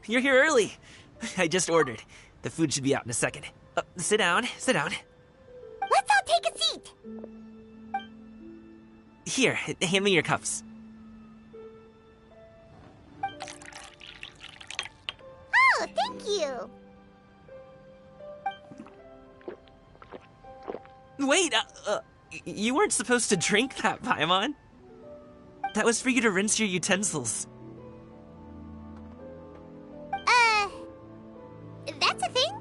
you're here early. I just ordered. The food should be out in a second. Sit down, sit down. Let's all take a seat. Here, hand me your cups. Oh, thank you. Wait, you weren't supposed to drink that, Paimon. That was for you to rinse your utensils. That's a thing?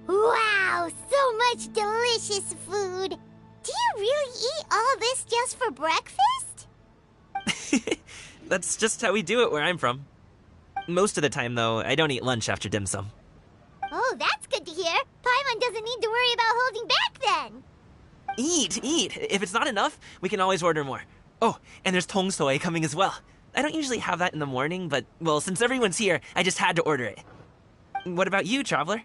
Wow, so much delicious food. Do you really eat all this just for breakfast? That's just how we do it where I'm from. Most of the time, though, I don't eat lunch after dim sum. Oh, that's good to hear. Paimon doesn't need to worry about holding back then. Eat! If it's not enough, we can always order more. Oh, and there's tong soy coming as well. I don't usually have that in the morning, but, well, since everyone's here, I just had to order it. What about you, Traveler?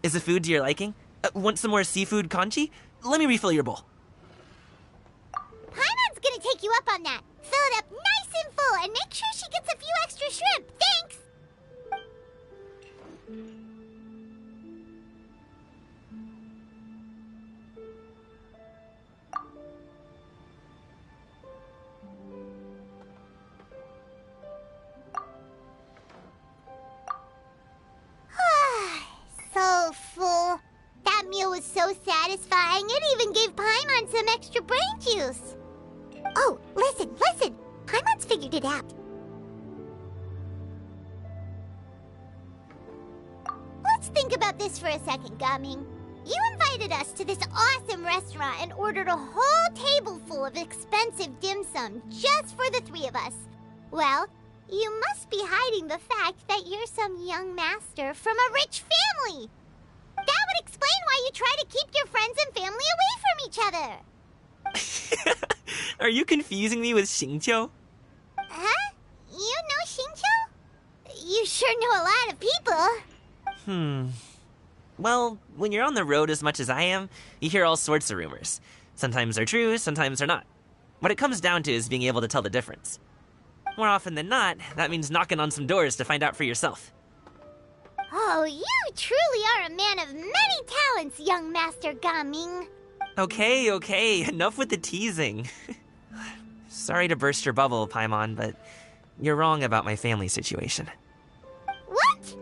Is the food to your liking? Want some more seafood congee? Let me refill your bowl. Paimon's gonna take you up on that. Fill it up nice and full and make sure she gets a few extra shrimp. Thanks! So full. That meal was so satisfying, it even gave Paimon some extra brain juice. Oh, listen. Paimon's figured it out. Let's think about this for a second, Gaming. You invited us to this awesome restaurant and ordered a whole table full of expensive dim sum just for the three of us. Well, you must be hiding the fact that you're some young master from a rich family. That would explain why you try to keep your friends and family away from each other. Are you confusing me with Xingqiu? Huh? You know Xingqiu? You sure know a lot of people. Well, when you're on the road as much as I am, you hear all sorts of rumors. Sometimes they're true, sometimes they're not. What it comes down to is being able to tell the difference. More often than not, that means knocking on some doors to find out for yourself. Oh, you truly are a man of many talents, young Master Gaming. Okay, enough with the teasing. Sorry to burst your bubble, Paimon, but you're wrong about my family situation. What?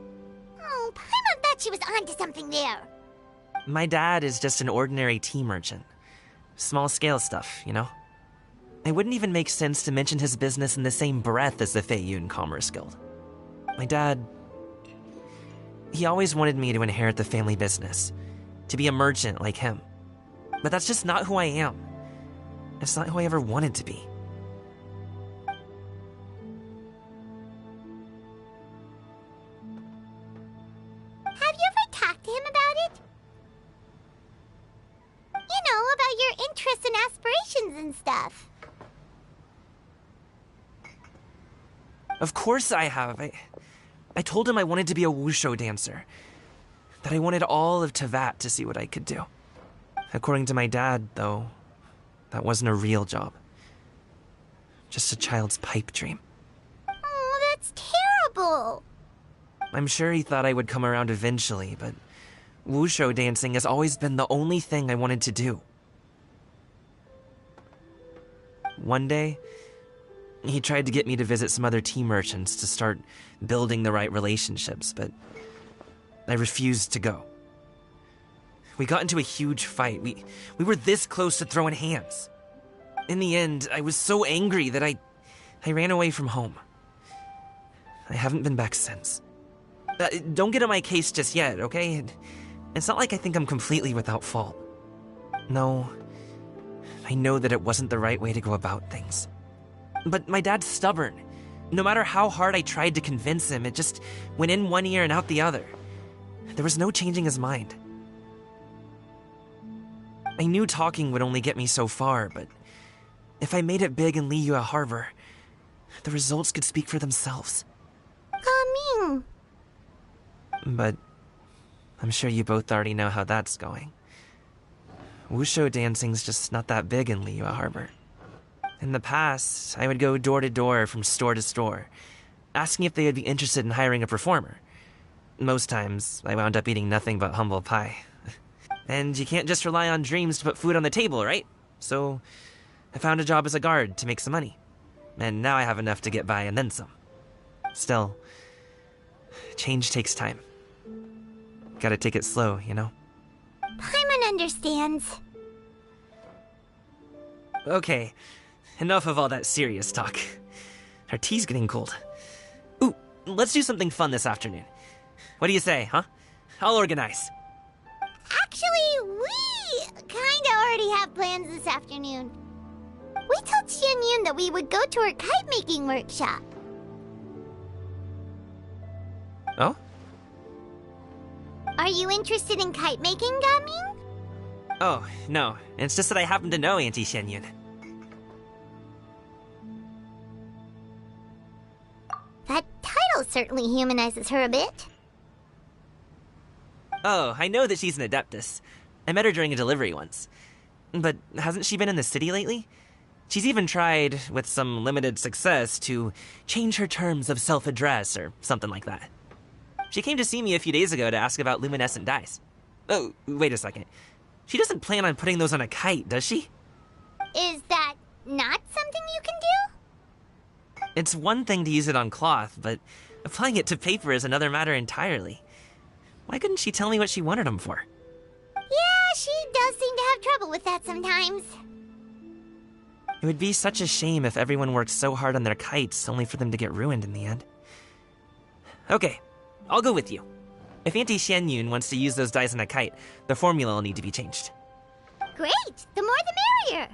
Oh, Paimon thought she was onto something there. My dad is just an ordinary tea merchant. Small-scale stuff, you know? It wouldn't even make sense to mention his business in the same breath as the Feiyun Commerce Guild. My dad... he always wanted me to inherit the family business, to be a merchant like him. But that's just not who I am. It's not who I ever wanted to be. Have you ever talked to him about it? You know, about your interests and aspirations and stuff. Of course I have. I told him I wanted to be a wushu dancer. That I wanted all of Teyvat to see what I could do. According to my dad, though, that wasn't a real job. Just a child's pipe dream. Oh, that's terrible. I'm sure he thought I would come around eventually, but wushu dancing has always been the only thing I wanted to do. One day, he tried to get me to visit some other tea merchants to start building the right relationships, but I refused to go. We got into a huge fight. We were this close to throwing hands. In the end, I was so angry that I ran away from home. I haven't been back since. Don't get on my case just yet, okay? It's not like I think I'm completely without fault. No, I know that it wasn't the right way to go about things. But my dad's stubborn. No matter how hard I tried to convince him, it just went in one ear and out the other. There was no changing his mind. I knew talking would only get me so far, but if I made it big in Liyue Harbor, the results could speak for themselves. Gaming. But I'm sure you both already know how that's going. Wushu dancing's just not that big in Liyue Harbor. In the past, I would go door to door from store to store, asking if they would be interested in hiring a performer. Most times, I wound up eating nothing but humble pie. And you can't just rely on dreams to put food on the table, right? So, I found a job as a guard to make some money. And now I have enough to get by and then some. Still, change takes time. Gotta take it slow, you know? Paimon understands. Okay, enough of all that serious talk. Our tea's getting cold. Ooh, let's do something fun this afternoon. What do you say, huh? I'll organize. Actually, we kinda already have plans this afternoon. We told Xianyun that we would go to her kite-making workshop. Oh? Are you interested in kite-making, Gaming? Oh, no. It's just that I happen to know Auntie Xianyun. That title certainly humanizes her a bit. Oh, I know that she's an Adeptus. I met her during a delivery once. But hasn't she been in the city lately? She's even tried, with some limited success, to change her terms of self-address or something like that. She came to see me a few days ago to ask about luminescent dyes. Oh, wait a second. She doesn't plan on putting those on a kite, does she? Is that not something you can do? It's one thing to use it on cloth, but applying it to paper is another matter entirely. Why couldn't she tell me what she wanted them for? Yeah, she does seem to have trouble with that sometimes. It would be such a shame if everyone worked so hard on their kites only for them to get ruined in the end. Okay, I'll go with you. If Auntie Xianyun wants to use those dyes on a kite, the formula will need to be changed. Great! The more the merrier!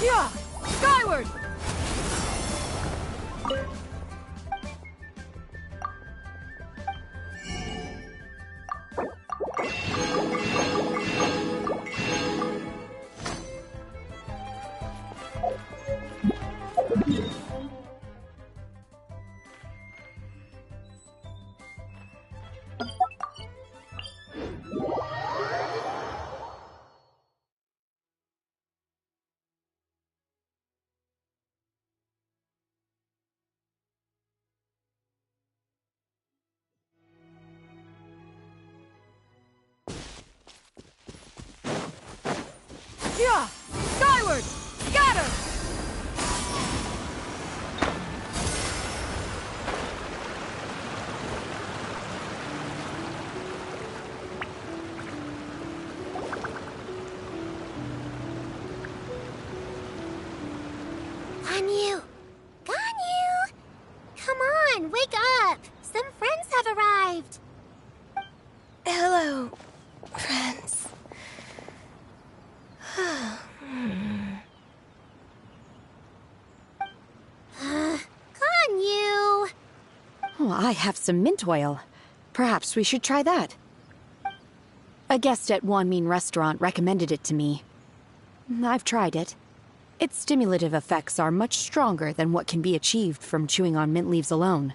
Yeah! Skyward! Yeah! Skyward! Scatter! Ganyu! Ganyu! Come on, wake up! Some friends have arrived! Hello, friends. Ganyu! Oh, I have some mint oil. Perhaps we should try that. A guest at Wanmin Restaurant recommended it to me. I've tried it. Its stimulative effects are much stronger than what can be achieved from chewing on mint leaves alone.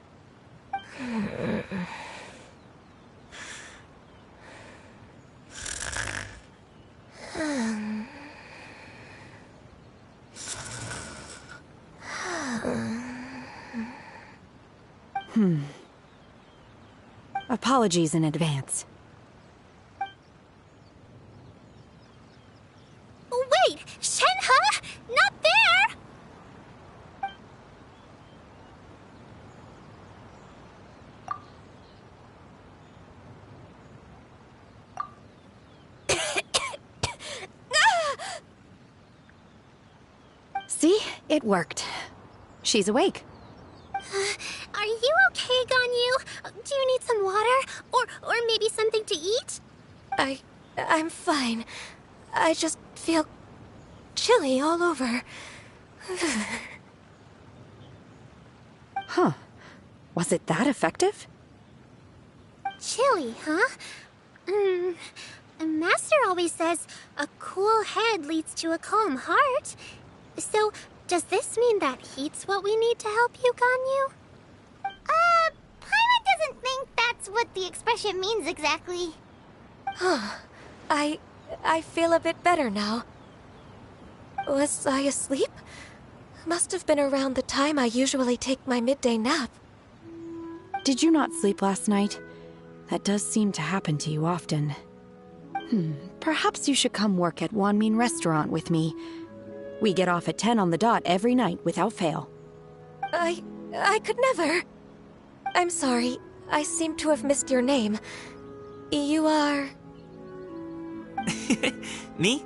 Apologies in advance. See? It worked. She's awake. Are you okay, Ganyu? Do you need some water? Or maybe something to eat? I'm fine. I just feel chilly all over. Huh. Was it that effective? Chilly, huh? Master always says a cool head leads to a calm heart. So, does this mean that heat's what we need to help you, Ganyu? Paimon doesn't think that's what the expression means exactly. I feel a bit better now. Was I asleep? Must have been around the time I usually take my midday nap. Did you not sleep last night? That does seem to happen to you often. Perhaps you should come work at Wanmin Restaurant with me. We get off at 10 on the dot every night without fail. I could never. I'm sorry. I seem to have missed your name. You are... Me?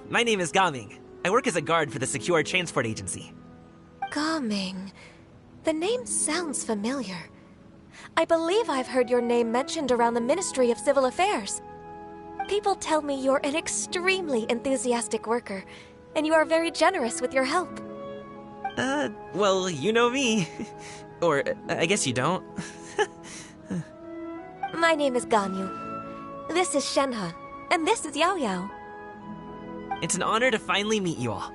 My name is Gaming. I work as a guard for the Secure Transport Agency. Gaming. The name sounds familiar. I believe I've heard your name mentioned around the Ministry of Civil Affairs. People tell me you're an extremely enthusiastic worker, and you are very generous with your help. Well, you know me. Or, I guess you don't. My name is Ganyu. This is Shenhe, and this is Yao Yao. It's an honor to finally meet you all.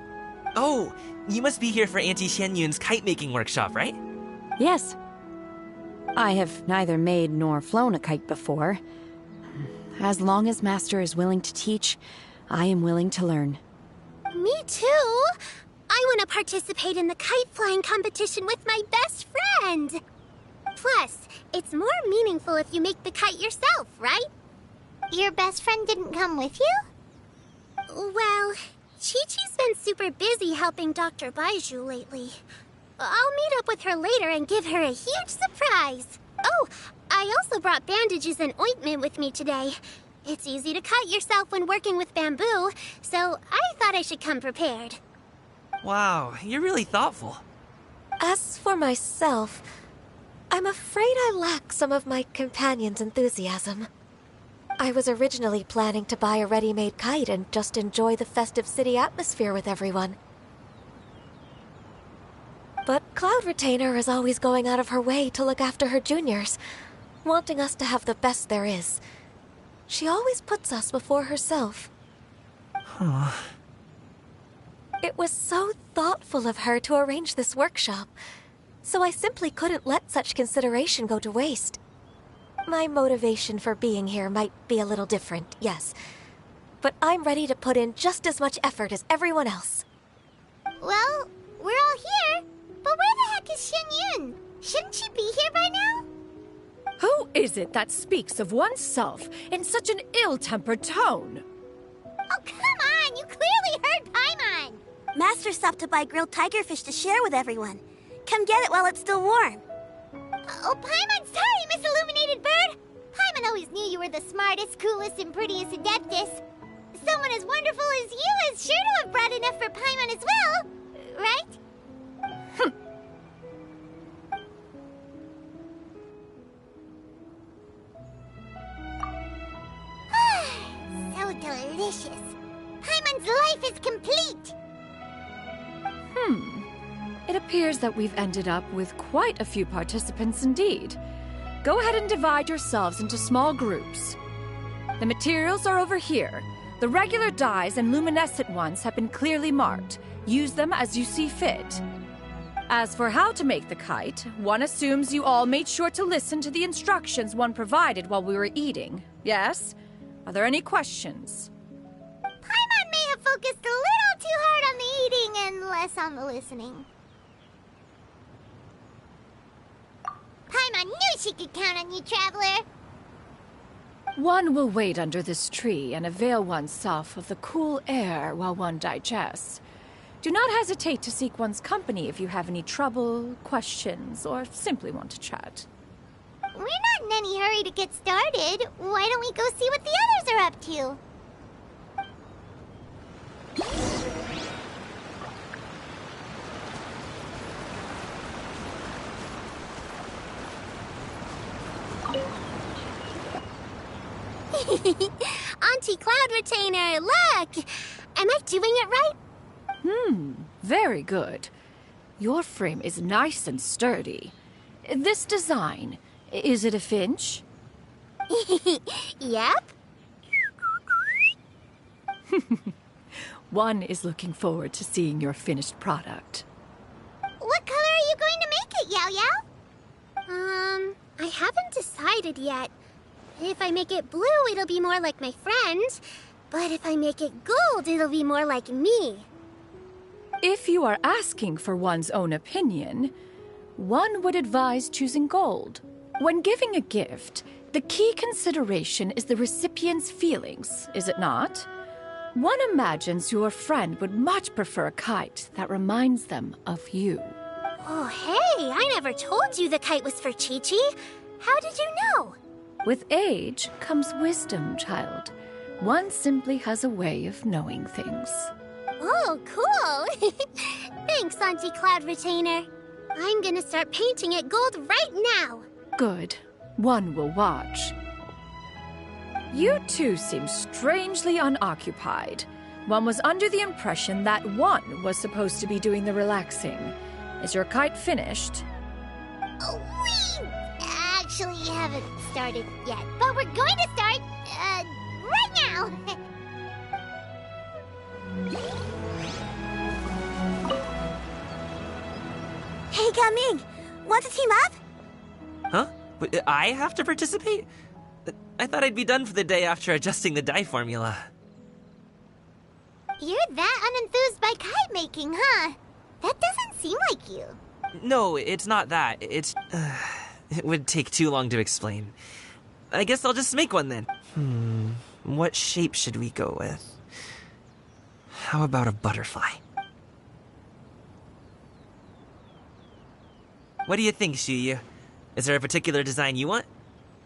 Oh, you must be here for Auntie Xianyun's kite-making workshop, right? Yes. I have neither made nor flown a kite before. As long as Master is willing to teach, I am willing to learn. Me too! I want to participate in the kite flying competition with my best friend! Plus, it's more meaningful if you make the kite yourself, right? Your best friend didn't come with you? Well, Chi-Chi's been super busy helping Dr. Baizhu lately. I'll meet up with her later and give her a huge surprise. Oh, I also brought bandages and ointment with me today. It's easy to cut yourself when working with bamboo, so I thought I should come prepared. Wow, you're really thoughtful. As for myself, I'm afraid I lack some of my companion's enthusiasm. I was originally planning to buy a ready-made kite and just enjoy the festive city atmosphere with everyone. But Cloud Retainer is always going out of her way to look after her juniors, wanting us to have the best there is. She always puts us before herself. Huh. It was so thoughtful of her to arrange this workshop, so I simply couldn't let such consideration go to waste. My motivation for being here might be a little different, yes, but I'm ready to put in just as much effort as everyone else. Well, we're all here, but where the heck is Xianyun? Shouldn't she be here by now? Who is it that speaks of oneself in such an ill-tempered tone? Oh, come on! You clearly heard Paimon! Master stopped to buy grilled tigerfish to share with everyone. Come get it while it's still warm. Oh, Paimon, sorry, Miss Illuminated Bird! Paimon always knew you were the smartest, coolest, and prettiest Adeptus. Someone as wonderful as you is sure to have brought enough for Paimon as well, right? So delicious. Paimon's life is complete! It appears that we've ended up with quite a few participants indeed. Go ahead and divide yourselves into small groups. The materials are over here. The regular dyes and luminescent ones have been clearly marked. Use them as you see fit. As for how to make the kite, one assumes you all made sure to listen to the instructions one provided while we were eating. Yes? Are there any questions? Paimon may have focused a little too hard on the eating and less on the listening. Paimon knew she could count on you, Traveler! One will wait under this tree and avail oneself of the cool air while one digests. Do not hesitate to seek one's company if you have any trouble, questions, or simply want to chat. We're not in any hurry to get started. Why don't we go see what the others are up to? Auntie Cloud Retainer, look! Am I doing it right? Very good. Your frame is nice and sturdy. This design, is it a finch? Yep. One is looking forward to seeing your finished product. What color are you going to make it, Yao Yao? I haven't decided yet. If I make it blue, it'll be more like my friend. But if I make it gold, it'll be more like me. If you are asking for one's own opinion, one would advise choosing gold. When giving a gift, the key consideration is the recipient's feelings, is it not? One imagines your friend would much prefer a kite that reminds them of you. Oh, hey, I never told you the kite was for Chi-Chi. How did you know? With age comes wisdom, child. One simply has a way of knowing things. Oh, cool. Thanks, Auntie Cloud Retainer. I'm gonna start painting it gold right now. Good. One will watch. You two seem strangely unoccupied. One was under the impression that one was supposed to be doing the relaxing. Is your kite finished? Oh, we actually haven't started yet, but we're going to start, right now. Hey, Gaming! Want to team up? Huh? But I have to participate? I thought I'd be done for the day after adjusting the dye formula. You're that unenthused by kite making, huh? That doesn't seem like you. No, it's not that. It's... it would take too long to explain. I guess I'll just make one then. What shape should we go with? How about a butterfly? What do you think, Shuyu? Is there a particular design you want?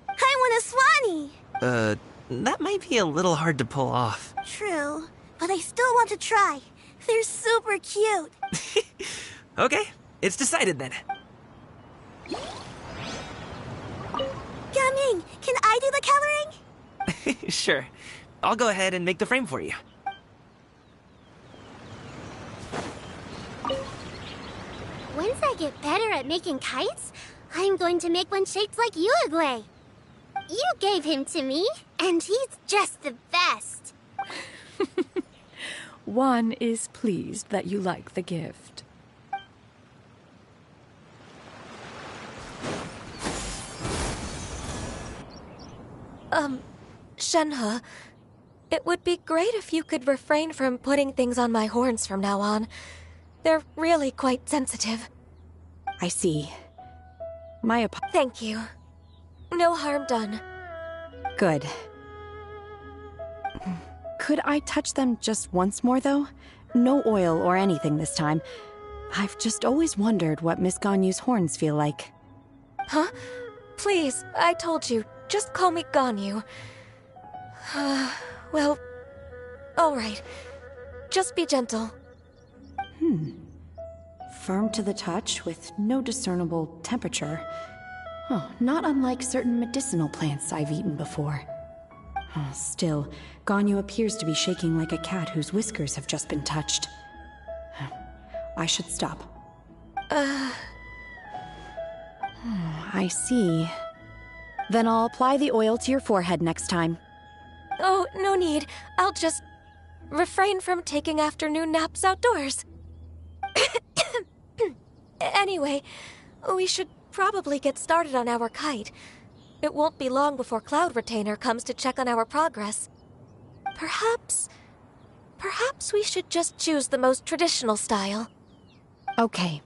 I want a swanee! That might be a little hard to pull off. True, but I still want to try. They're super cute. Okay, it's decided then. Gaming, can I do the coloring? Sure. I'll go ahead and make the frame for you. Once I get better at making kites, I'm going to make one shaped like Uruguay. You gave him to me, and he's just the best. One is pleased that you like the gift. Shenhe, it would be great if you could refrain from putting things on my horns from now on. They're really quite sensitive. I see. My Thank you. No harm done. Good. Could I touch them just once more, though? No oil or anything this time. I've just always wondered what Miss Ganyu's horns feel like. Huh? Please, I told you. Just call me Ganyu. Well, all right. Just be gentle. Firm to the touch with no discernible temperature. Oh, not unlike certain medicinal plants I've eaten before. Still, Ganyu appears to be shaking like a cat whose whiskers have just been touched. I should stop. I see. Then I'll apply the oil to your forehead next time. Oh, no need. I'll just refrain from taking afternoon naps outdoors. Anyway, we should probably get started on our kite. It won't be long before Cloud Retainer comes to check on our progress. Perhaps we should just choose the most traditional style. Okay.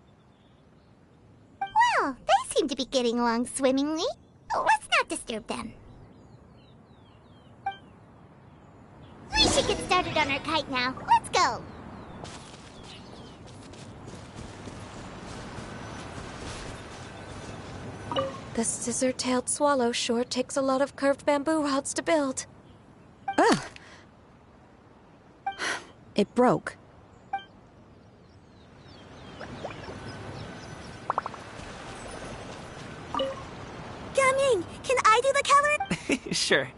Well, they seem to be getting along swimmingly. Let's not disturb them. We should get started on our kite now. Let's go. The scissor-tailed swallow sure takes a lot of curved bamboo rods to build. Ugh. It broke. Gaming, can I Sure.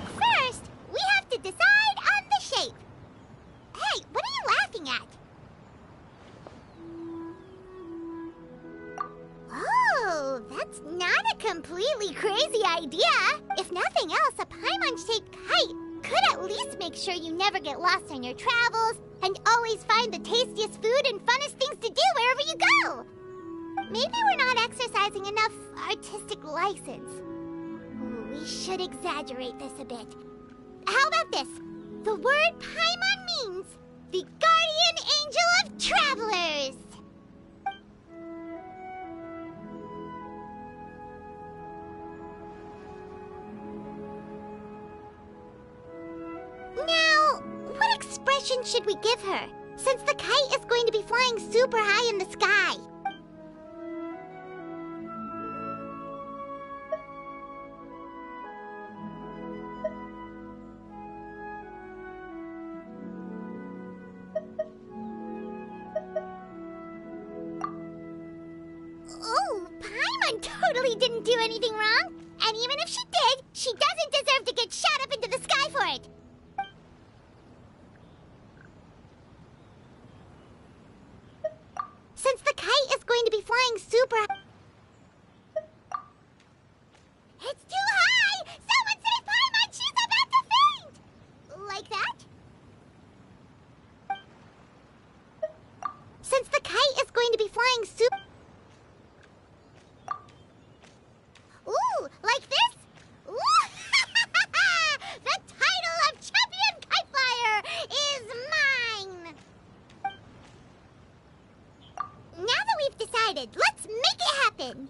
First, we have to decide on the shape. Hey, what are you laughing at? Oh, that's not a completely crazy idea. If nothing else, a Paimon-shaped kite could at least make sure you never get lost on your travels and always find the tastiest food and funnest things to do wherever you go. Maybe we're not exercising enough artistic license. Ooh, we should exaggerate this a bit. How about this? The word Paimon means the guardian angel of travelers. Now, what expression should we give her, since the kite is going to be flying super high in the sky? Oh, Paimon totally didn't do anything wrong. And even if she did, she doesn't deserve to get shot up into the sky for it. Since the kite is going to be flying super... It's too high! Someone save Paimon! She's about to faint! Like that? Since the kite is going to be flying super... Ooh, like this? Ooh! The title of Champion Kite Flyer is mine! Now that we've decided, let's make it happen!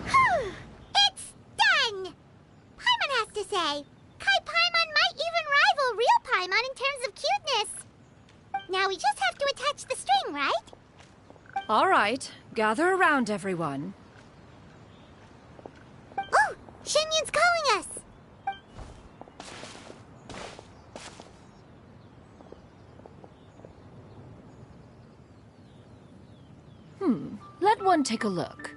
Whew, it's done! Paimon has to say, Kai Paimon might even rival real Paimon in terms of cuteness. Now we just have to attach the string, right? All right, gather around, everyone. Oh, Shenyun's calling us! Let one take a look.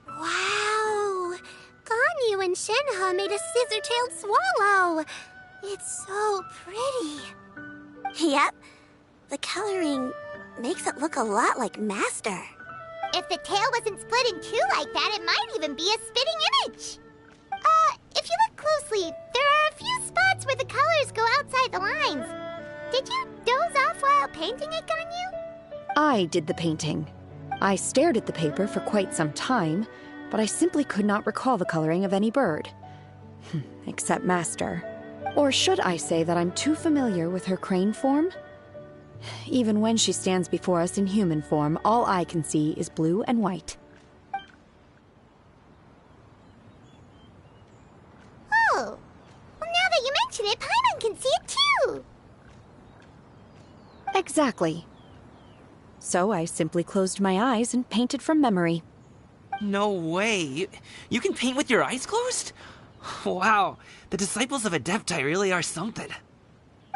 Wow! Ganyu and Shenhe made a scissor-tailed swallow. It's so pretty. Yep. The coloring makes it look a lot like Master. If the tail wasn't split in two like that, it might even be a spitting image. If you look closely, there are a few spots where the colors go outside the lines. Did you doze off while painting it, Ganyu? I did the painting. I stared at the paper for quite some time, but I simply could not recall the coloring of any bird. Except Master. Or should I say that I'm too familiar with her crane form? Even when she stands before us in human form, all I can see is blue and white. Oh, well, now that you mention it, Paimon can see it too. Exactly. So I simply closed my eyes and painted from memory. No way. You can paint with your eyes closed? Wow, the disciples of Adepti really are something.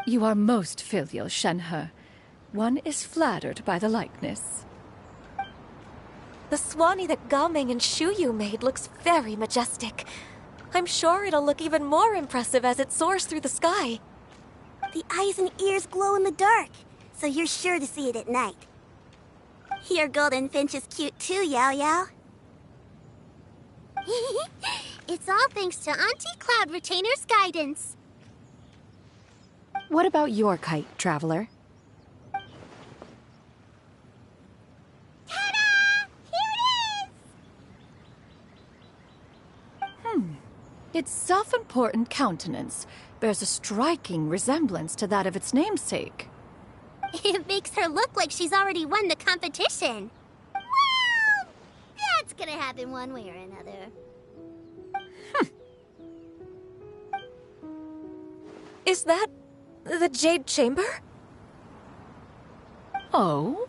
You are most filial, Shenhe. One is flattered by the likeness. The Swanee that Gaming and Shuyu made looks very majestic. I'm sure it'll look even more impressive as it soars through the sky. The eyes and ears glow in the dark, so you're sure to see it at night. Your golden finch is cute too, Yao Yao. It's all thanks to Auntie Cloud Retainer's guidance. What about your kite, Traveler? Ta-da! Here it is! Its self-important countenance bears a striking resemblance to that of its namesake. It makes her look like she's already won the competition. Well, that's gonna happen one way or another. Is that the Jade Chamber? Oh?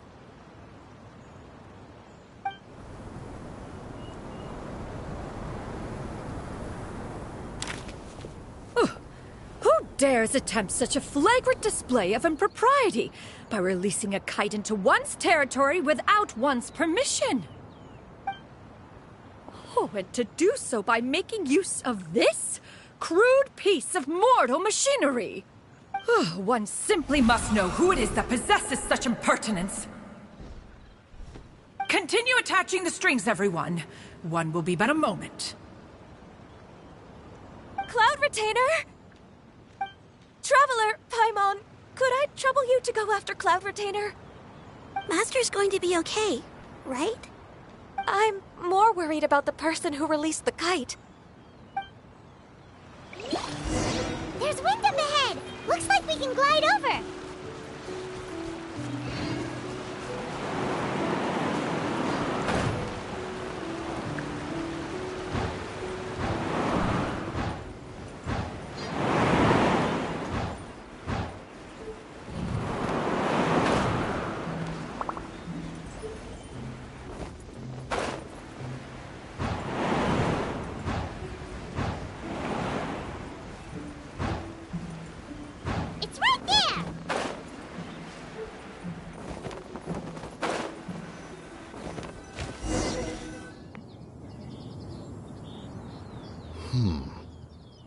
Who dares attempt such a flagrant display of impropriety by releasing a kite into one's territory without one's permission? Oh, and to do so by making use of this crude piece of mortal machinery. One simply must know who it is that possesses such impertinence. Continue attaching the strings, everyone. One will be but a moment. Cloud Retainer? Traveler, Paimon, could I trouble you to go after Cloud Retainer? Master's going to be okay, right? I'm more worried about the person who released the kite. There's wind up ahead! Looks like we can glide over! It's right there!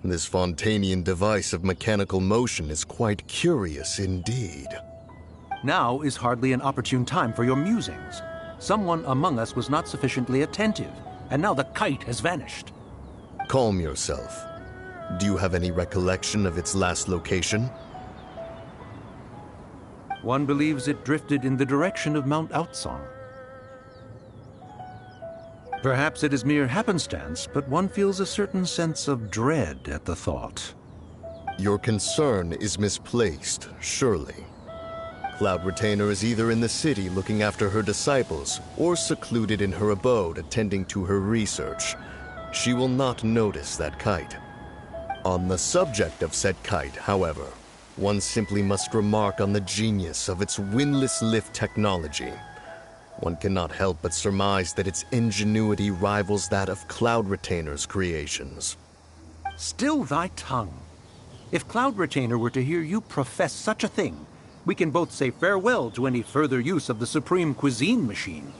This Fontanian device of mechanical motion is quite curious indeed. Now is hardly an opportune time for your musings. Someone among us was not sufficiently attentive, and now the kite has vanished. Calm yourself. Do you have any recollection of its last location? One believes it drifted in the direction of Mount Outsong. Perhaps it is mere happenstance, but one feels a certain sense of dread at the thought. Your concern is misplaced, surely. Cloud Retainer is either in the city looking after her disciples, or secluded in her abode attending to her research. She will not notice that kite. On the subject of said kite, however, one simply must remark on the genius of its windless lift technology. One cannot help but surmise that its ingenuity rivals that of Cloud Retainer's creations. Still thy tongue. If Cloud Retainer were to hear you profess such a thing, we can both say farewell to any further use of the Supreme Cuisine Machine.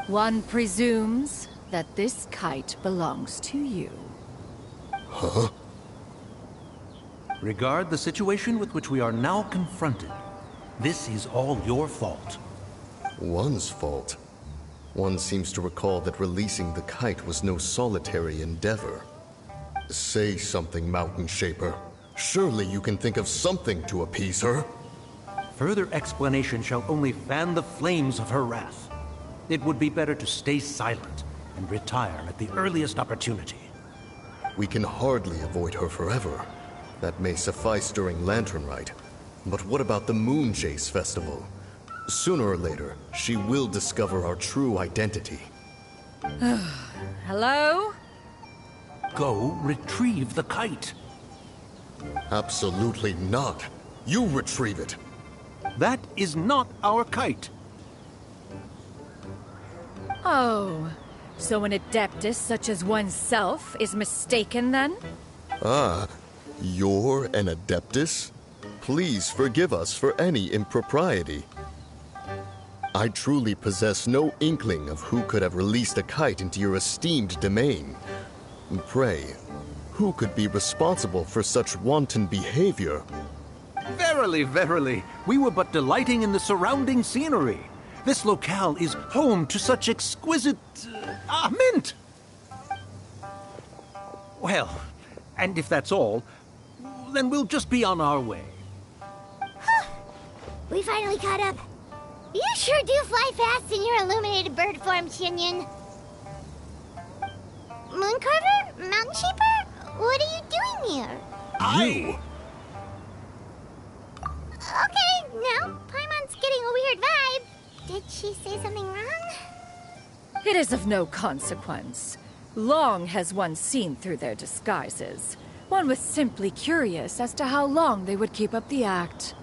One presumes that this kite belongs to you. Huh? Regard the situation with which we are now confronted. This is all your fault. One's fault? One seems to recall that releasing the kite was no solitary endeavor. Say something, Mountain Shaper. Surely you can think of something to appease her. Further explanation shall only fan the flames of her wrath. It would be better to stay silent and retire at the earliest opportunity. We can hardly avoid her forever. That may suffice during Lantern Rite. But what about the Moon Chase Festival? Sooner or later, she will discover our true identity. Hello? Go retrieve the kite. Absolutely not. You retrieve it. That is not our kite. Oh, so an adeptus such as oneself is mistaken then? Ah, you're an Adeptus? Please forgive us for any impropriety. I truly possess no inkling of who could have released a kite into your esteemed domain. Pray, who could be responsible for such wanton behavior? Verily, verily, we were but delighting in the surrounding scenery. This locale is home to such exquisite... mint! Well, and if that's all, then we'll just be on our way. We finally caught up. You sure do fly fast in your illuminated bird form, Shinyan. Mooncarver? Mountain Shaper? What are you doing here? You? Okay, now Paimon's getting a weird vibe. Did she say something wrong? It is of no consequence. Long has one seen through their disguises. One was simply curious as to how long they would keep up the act.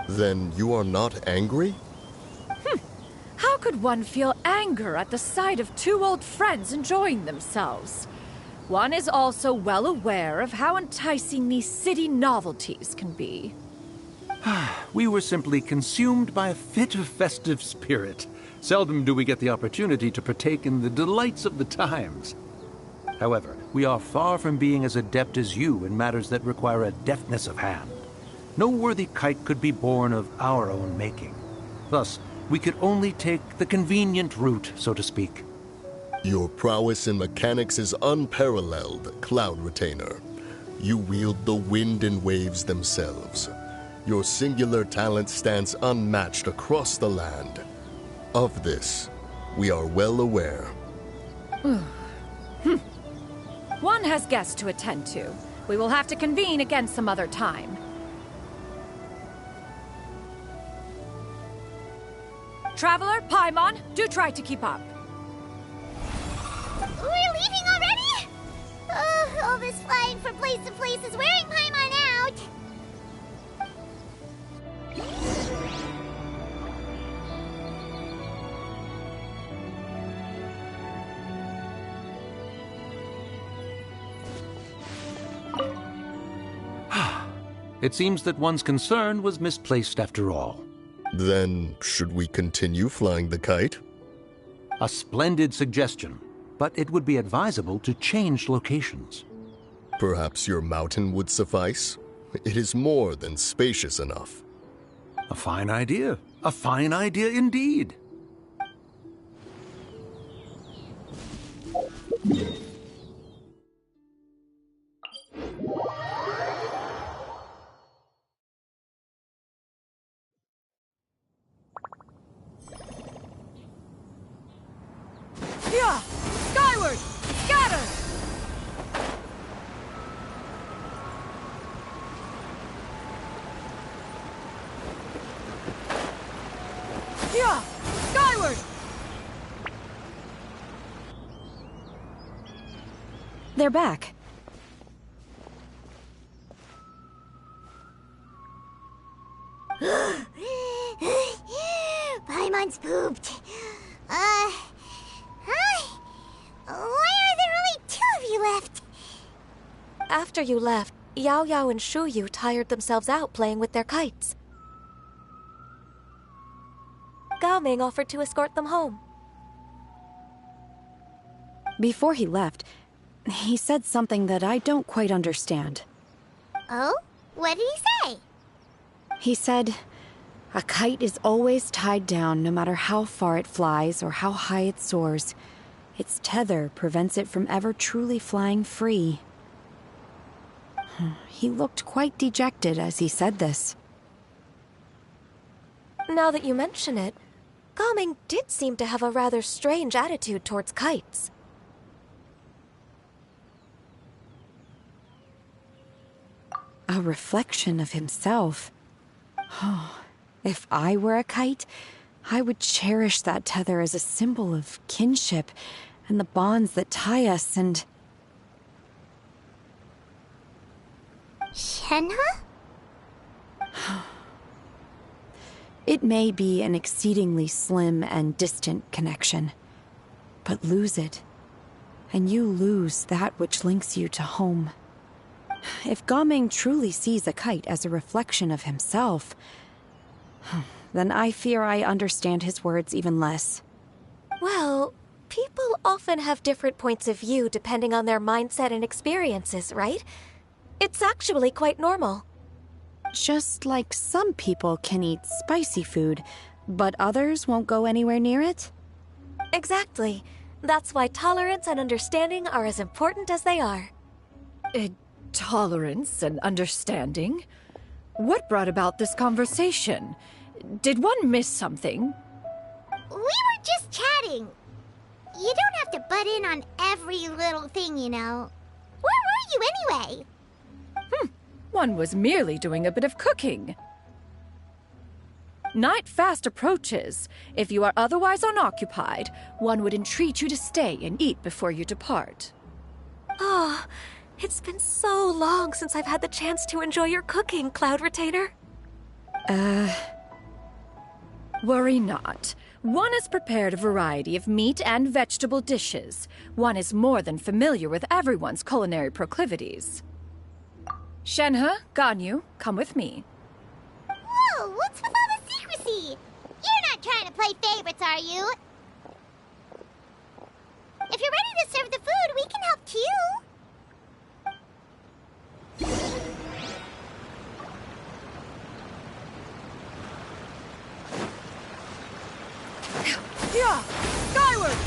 Then you are not angry? How could one feel anger at the sight of two old friends enjoying themselves? One is also well aware of how enticing these city novelties can be. We were simply consumed by a fit of festive spirit. Seldom do we get the opportunity to partake in the delights of the times. However, we are far from being as adept as you in matters that require a deftness of hand. No worthy kite could be born of our own making. Thus, we could only take the convenient route, so to speak. Your prowess in mechanics is unparalleled, Cloud Retainer. You wield the wind and waves themselves. Your singular talent stands unmatched across the land. Of this, we are well aware. One has guests to attend to. We will have to convene again some other time. Traveler, Paimon, do try to keep up. We're leaving already? All this flying from place to place is wearing Paimon out. It seems that one's concern was misplaced after all. Then, should we continue flying the kite? A splendid suggestion, but it would be advisable to change locations. Perhaps your mountain would suffice? It is more than spacious enough. A fine idea. A fine idea indeed. Yeah! Skyward! Scatter! Yeah! Skyward! They're back. Paimon's pooped. Hi. Why are there only two of you left? After you left, Yao Yao and Shu Yu tired themselves out playing with their kites. Gao Ming offered to escort them home. Before he left, he said something that I don't quite understand. Oh? What did he say? He said, a kite is always tied down no matter how far it flies or how high it soars. Its tether prevents it from ever truly flying free. He looked quite dejected as he said this. Now that you mention it, Gao Ming did seem to have a rather strange attitude towards kites. A reflection of himself. If I were a kite, I would cherish that tether as a symbol of kinship and the bonds that tie us and... Shenhe? It may be an exceedingly slim and distant connection, but lose it, and you lose that which links you to home. If Gao Ming truly sees a kite as a reflection of himself, then I fear I understand his words even less. Well, people often have different points of view depending on their mindset and experiences, right? It's actually quite normal. Just like some people can eat spicy food, but others won't go anywhere near it? Exactly. That's why tolerance and understanding are as important as they are. Tolerance and understanding? What brought about this conversation? Did one miss something? We were just chatting. You don't have to butt in on every little thing, you know. Where were you anyway? One was merely doing a bit of cooking. Night fast approaches. If you are otherwise unoccupied, one would entreat you to stay and eat before you depart. Oh, It's been so long since I've had the chance to enjoy your cooking, Cloud Retainer. Worry not. One has prepared a variety of meat and vegetable dishes. One is more than familiar with everyone's culinary proclivities. Shenhe, Ganyu, come with me. Whoa, what's with all the secrecy? You're not trying to play favorites, are you? If you're ready to serve the food, we can help too. Yeah! Skyward!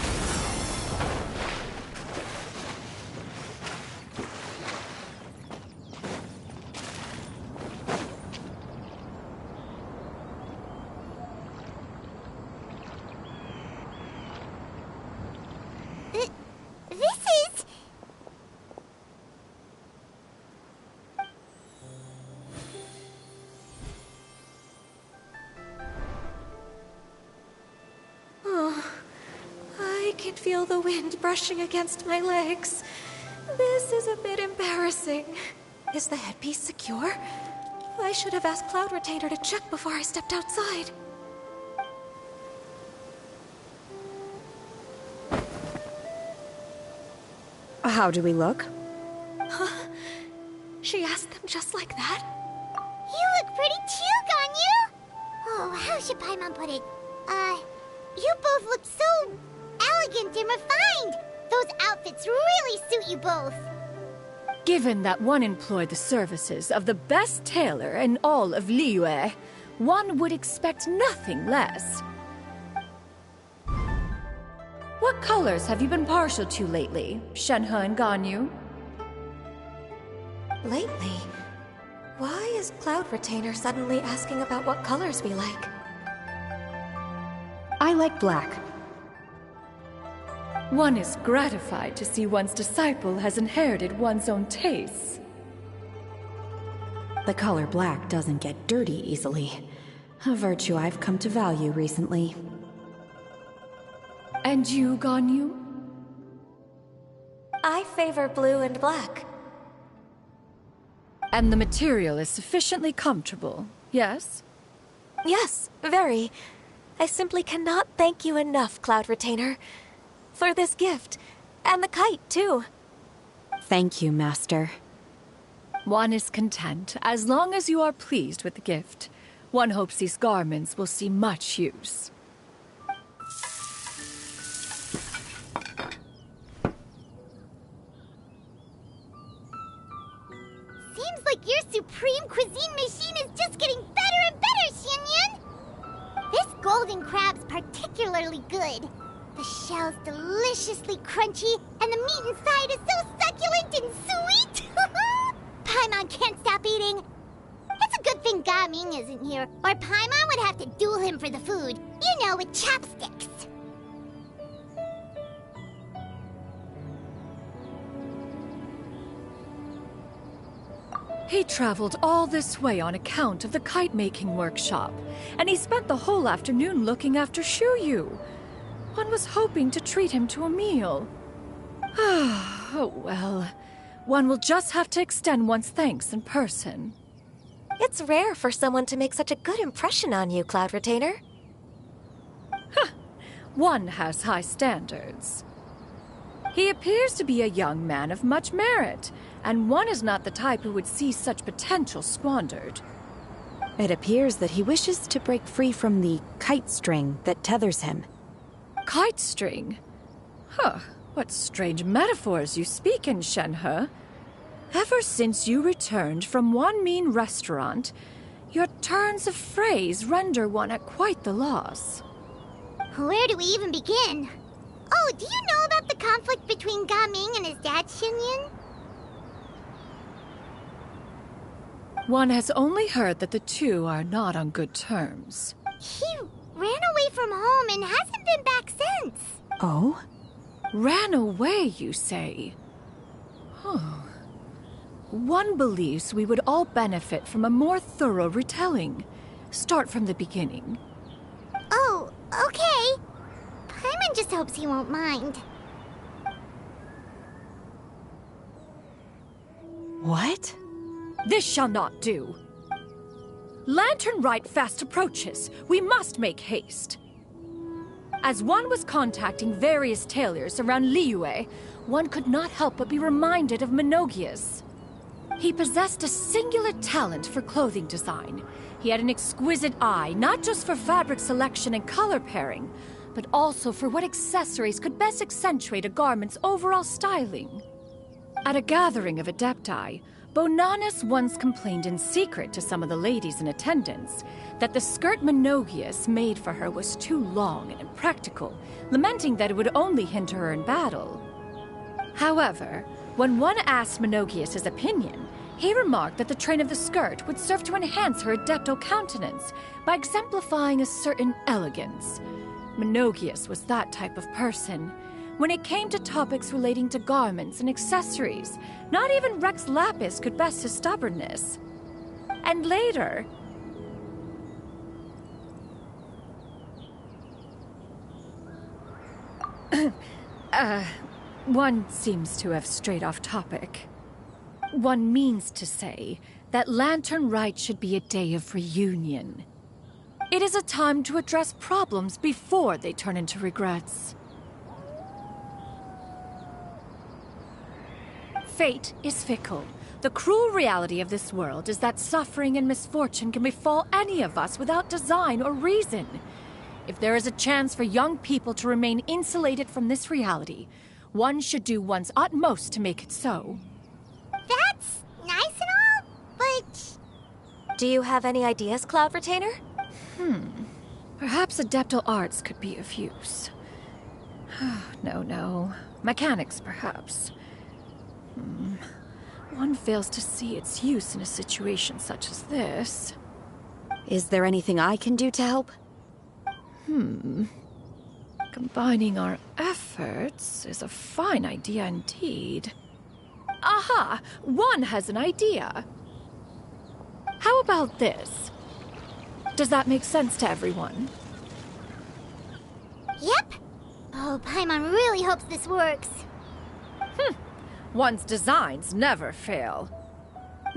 This is... Oh, I can feel the wind brushing against my legs. This is a bit embarrassing. Is the headpiece secure? I should have asked Cloud Retainer to check before I stepped outside. How do we look? She asked them just like that? You look pretty too, Ganyu! Oh, how should Paimon put it? You both look so elegant and refined. Those outfits really suit you both. Given that one employed the services of the best tailor in all of Liyue, one would expect nothing less. What colors have you been partial to lately, Shenhe and Ganyu? Lately? Why is Cloud Retainer suddenly asking about what colors we like? I like black. One is gratified to see one's disciple has inherited one's own tastes. The color black doesn't get dirty easily. A virtue I've come to value recently. And you, Ganyu? I favor blue and black. And the material is sufficiently comfortable, yes? Yes, very. I simply cannot thank you enough, Cloud Retainer. For this gift. And the kite, too. Thank you, Master. One is content, as long as you are pleased with the gift. One hopes these garments will see much use. Seems like your supreme cuisine machine is just getting better and better, Xinyun! This golden crab's particularly good. The shell's deliciously crunchy, and the meat inside is so succulent and sweet! Paimon can't stop eating. It's a good thing Gaming isn't here, or Paimon would have to duel him for the food. You know, with chopsticks. He traveled all this way on account of the kite-making workshop, and he spent the whole afternoon looking after Shuyu. One was hoping to treat him to a meal. Oh well, one will just have to extend one's thanks in person. It's rare for someone to make such a good impression on you, Cloud Retainer. One has high standards. He appears to be a young man of much merit, and one is not the type who would see such potential squandered. It appears that he wishes to break free from the kite string that tethers him. Kite string? Huh, what strange metaphors you speak in, Shenhe. Ever since you returned from one mean restaurant, your turns of phrase render one at quite the loss. Where do we even begin? Oh, do you know about the conflict between Gaming and his dad, Xinyun? One has only heard that the two are not on good terms. He ran away from home and hasn't been back since. Oh? Ran away, you say? Huh. One believes we would all benefit from a more thorough retelling. Start from the beginning. Oh, okay. Paimon just hopes he won't mind. What? This shall not do. Lantern Rite fast approaches. We must make haste. As one was contacting various tailors around Liyue, one could not help but be reminded of Menogias. He possessed a singular talent for clothing design. He had an exquisite eye, not just for fabric selection and color pairing, but also for what accessories could best accentuate a garment's overall styling. At a gathering of Adepti, Bonanis once complained in secret to some of the ladies in attendance that the skirt Menogias made for her was too long and impractical, lamenting that it would only hinder her in battle. However, when one asked Menogias his opinion, he remarked that the train of the skirt would serve to enhance her adepto countenance by exemplifying a certain elegance. Menogias was that type of person. When it came to topics relating to garments and accessories, not even Rex Lapis could best his stubbornness. And later... one seems to have strayed off topic. One means to say that Lantern Rite should be a day of reunion. It is a time to address problems before they turn into regrets. Fate is fickle. The cruel reality of this world is that suffering and misfortune can befall any of us without design or reason. If there is a chance for young people to remain insulated from this reality, one should do one's utmost to make it so. That's nice and all, but... Do you have any ideas, Cloud Retainer? Perhaps adeptal arts could be of use. No. Mechanics, perhaps. One fails to see its use in a situation such as this. Is there anything I can do to help? Combining our efforts is a fine idea indeed. Aha! One has an idea. How about this? Does that make sense to everyone? Yep. Oh, Paimon really hopes this works. One's designs never fail.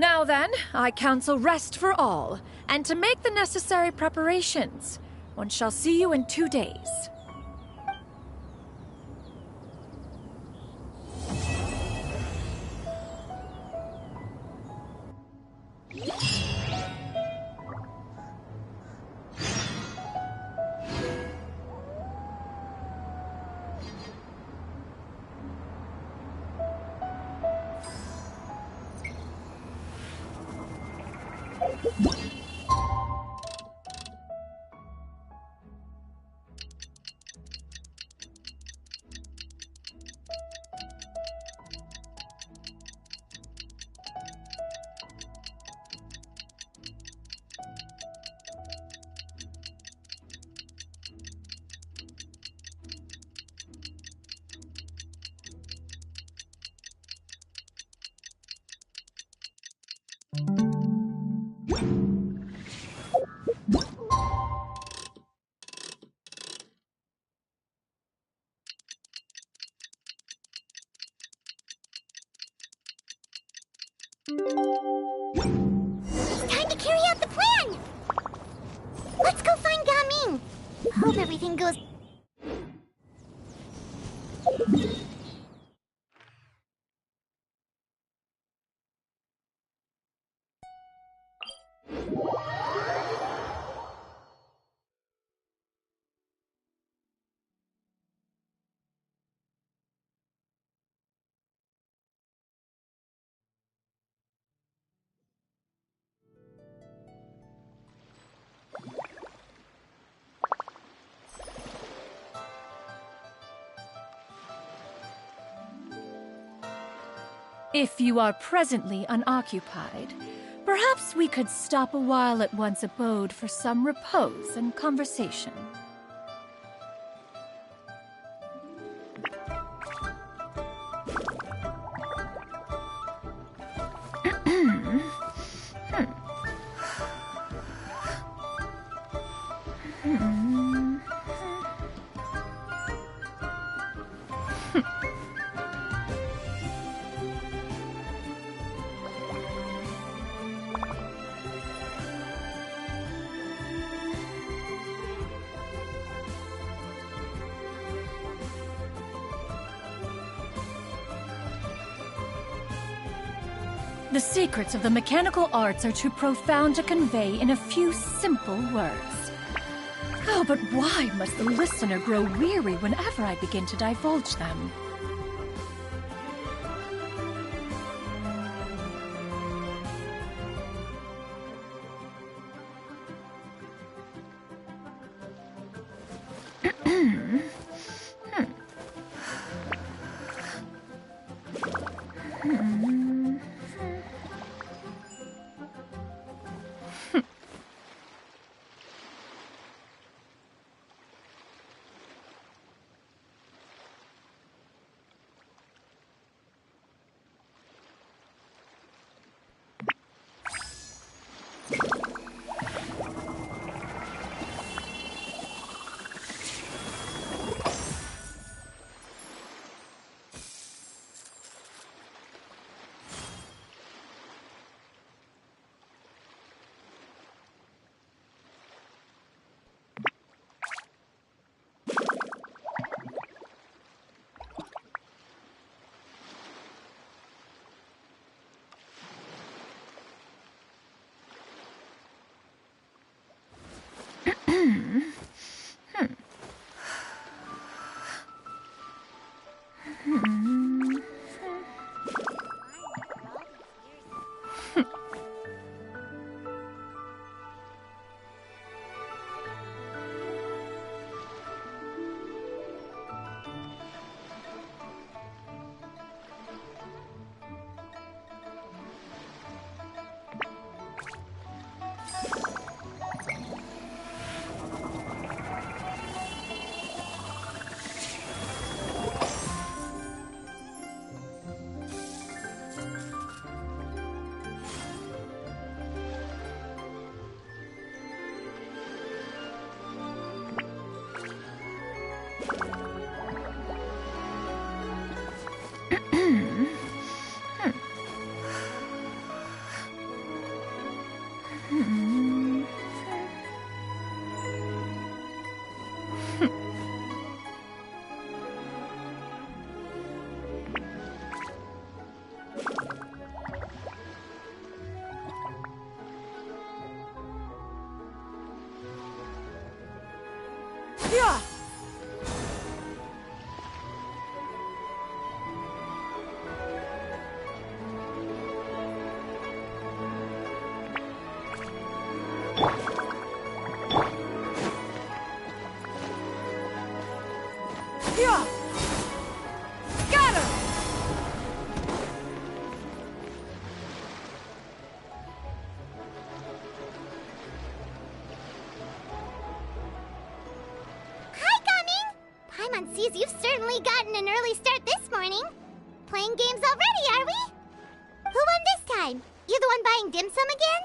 Now then, I counsel rest for all, and to make the necessary preparations. One shall see you in 2 days. It's time to carry out the plan! Let's go find Gaming! Hope everything goes... If you are presently unoccupied, perhaps we could stop a while at one's abode for some repose and conversation. The secrets of the mechanical arts are too profound to convey in a few simple words. Oh, but why must the listener grow weary whenever I begin to divulge them? Yeah! Yeah! Got him! Paimon sees you've certainly gotten an early start this morning. Playing games already, are we? Who won this time? You the one buying dim sum again?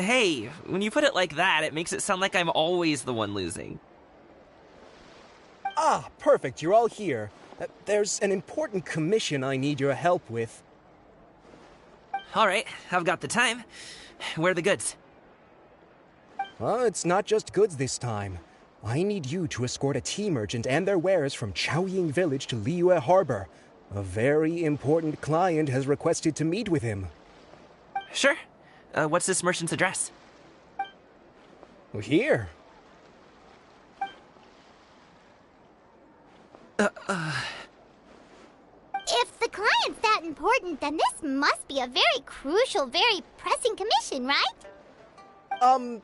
Hey, when you put it like that, it makes it sound like I'm always the one losing. Ah, perfect, you're all here. There's an important commission I need your help with. Alright, I've got the time. Where are the goods? It's not just goods this time. I need you to escort a tea merchant and their wares from Chaoying Village to Liyue Harbor. A very important client has requested to meet with him. Sure. What's this merchant's address? Here. If the client's that important, then this must be a very crucial, very pressing commission, right?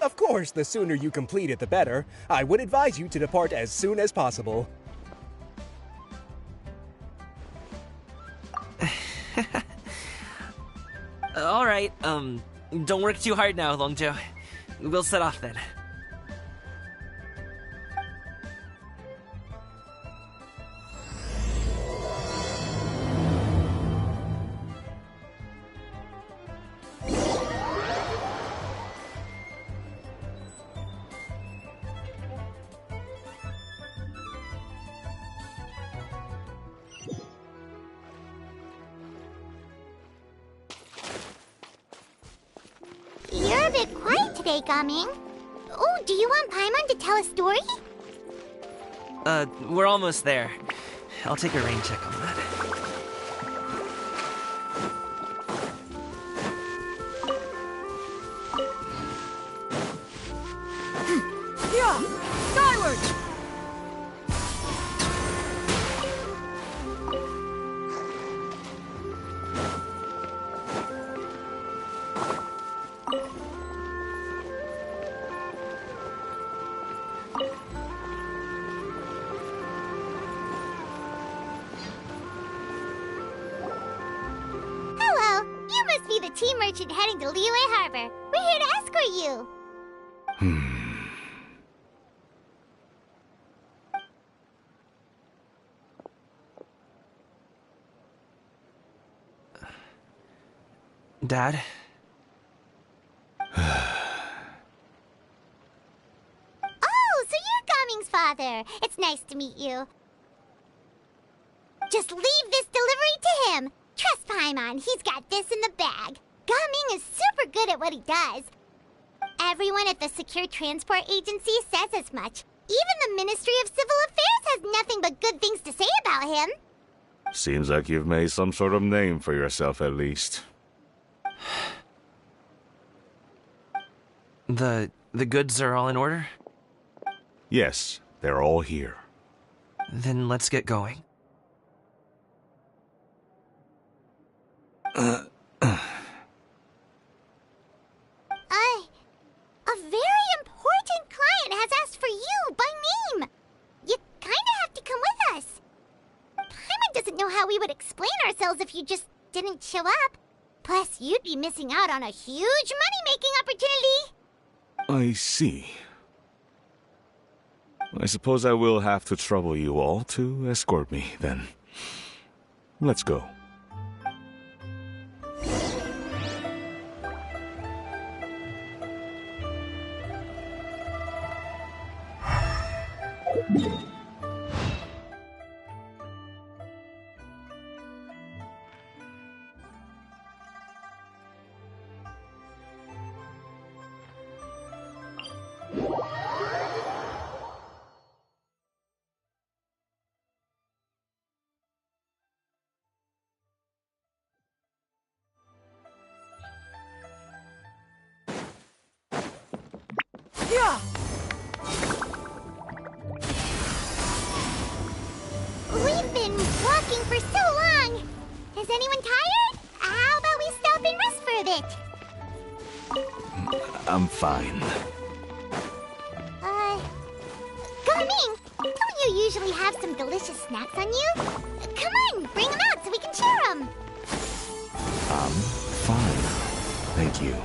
Of course, the sooner you complete it, the better. I would advise you to depart as soon as possible. Alright, don't work too hard now, Longzhou. We'll set off then. You're a bit quiet today, Gaming. Oh, do you want Paimon to tell a story? We're almost there. I'll take a rain check on that. Skyward! Hello, you must be the tea merchant heading to Liyue Harbor. We're here to escort you. Dad? Oh, so you're Gaming's father. It's nice to meet you. Just leave this delivery to him. Trust Paimon, he's got this in the bag. Gaming is super good at what he does. Everyone at the Secure Transport Agency says as much. Even the Ministry of Civil Affairs has nothing but good things to say about him. Seems like you've made some sort of name for yourself, at least. The goods are all in order? Yes, they're all here. Then let's get going. A very important client has asked for you by name. You kinda have to come with us. Paimon doesn't know how we would explain ourselves if you just didn't show up. Plus, you'd be missing out on a huge money-making opportunity. I see. I suppose I will have to trouble you all to escort me, then. Let's go. Yeah! We've been walking for so long. Is anyone tired? How about we stop and rest for a bit? I'm fine. Gaming, don't you usually have some delicious snacks on you? Come on, bring them out so we can share them. I'm fine. Thank you.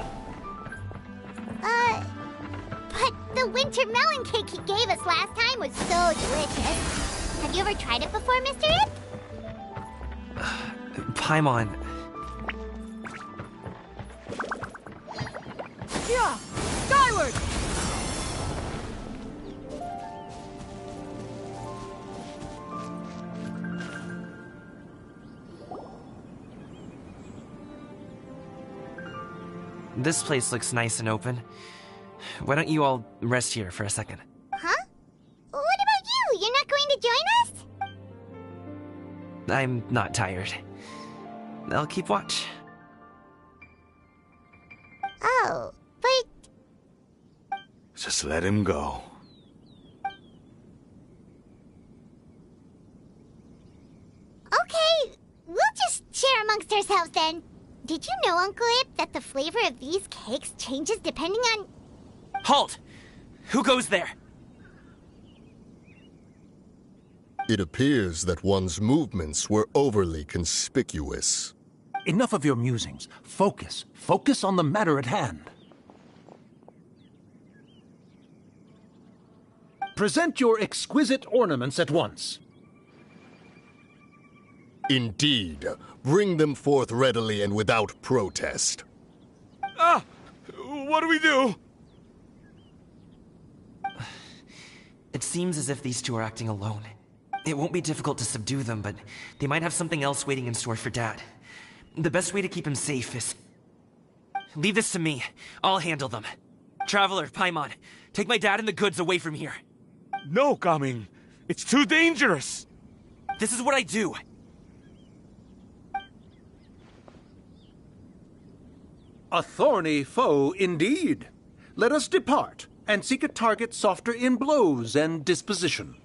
But the winter melon cake he gave us last time was so delicious. Have you ever tried it before, Mr. Ip? Paimon. Yeah! Skyward! This place looks nice and open. Why don't you all rest here for a second? Huh? What about you? You're not going to join us? I'm not tired. I'll keep watch. Oh, but Just let him go. okay, we'll just share amongst ourselves then. Did you know, Uncle Ip, that the flavor of these cakes changes depending on... Halt! Who goes there? It appears that one's movements were overly conspicuous. Enough of your musings. Focus. Focus on the matter at hand. Present your exquisite ornaments at once. Indeed. Bring them forth readily and without protest. Ah! What do we do? It seems as if these two are acting alone. It won't be difficult to subdue them, but they might have something else waiting in store for Dad. The best way to keep him safe is... Leave this to me. I'll handle them. Traveler, Paimon, take my dad and the goods away from here. No, Gaming. It's too dangerous. This is what I do. A thorny foe indeed. Let us depart and seek a target softer in blows and disposition.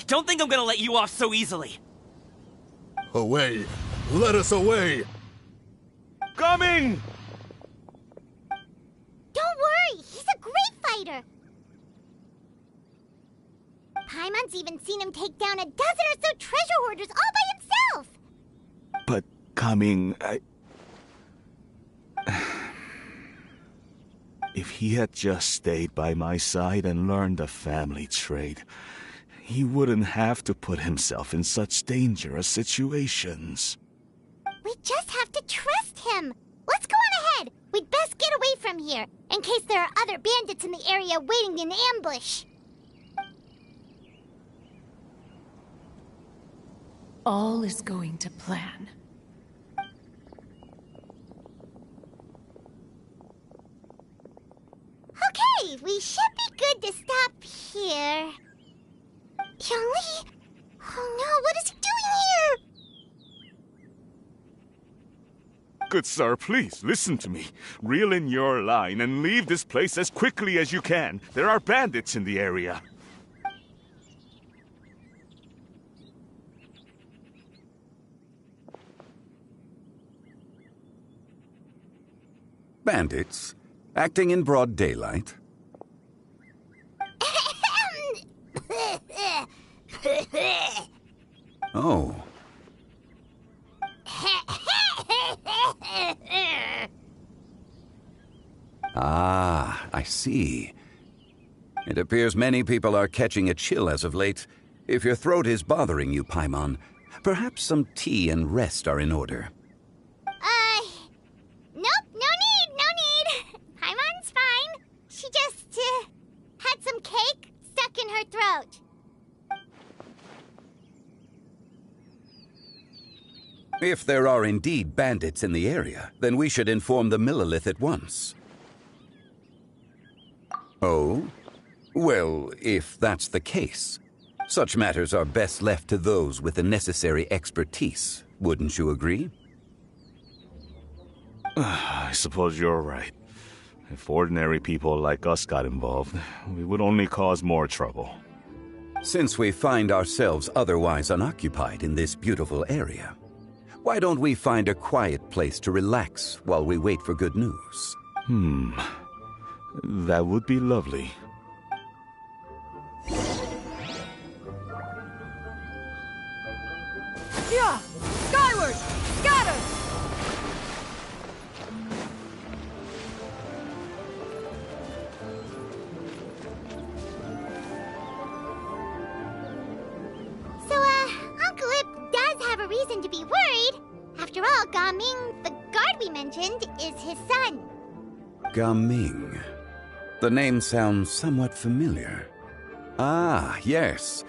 Don't think I'm gonna let you off so easily. Away! Let us away! Coming! Don't worry, he's a great fighter. Paimon's even seen him take down a dozen or so treasure hoarders all by himself. But coming, If he had just stayed by my side and learned the family trade, he wouldn't have to put himself in such dangerous situations. We just have to trust him. Let's go on ahead. We'd best get away from here, in case there are other bandits in the area waiting in ambush. All is going to plan. Okay, we should be good to stop here. Yangli? Oh no, what is he doing here? Good sir, please, listen to me. Reel in your line and leave this place as quickly as you can. There are bandits in the area. Bandits? Acting in broad daylight? Oh. Ah, I see. It appears many people are catching a chill as of late. If your throat is bothering you, Paimon, perhaps some tea and rest are in order. Nope, no need. Paimon's fine. She just, had some cake stuck in her throat. If there are indeed bandits in the area, then we should inform the Millilith at once. Oh? Well, if that's the case, such matters are best left to those with the necessary expertise, wouldn't you agree? I suppose you're right. If ordinary people like us got involved, we would only cause more trouble. Since we find ourselves otherwise unoccupied in this beautiful area, why don't we find a quiet place to relax while we wait for good news? That would be lovely. Yeah! Skyward! Scatter! So, Uncle Ip does have a reason to be worried. After all, Gaming, the guard we mentioned, is his son. Gaming. The name sounds somewhat familiar. Ah, yes.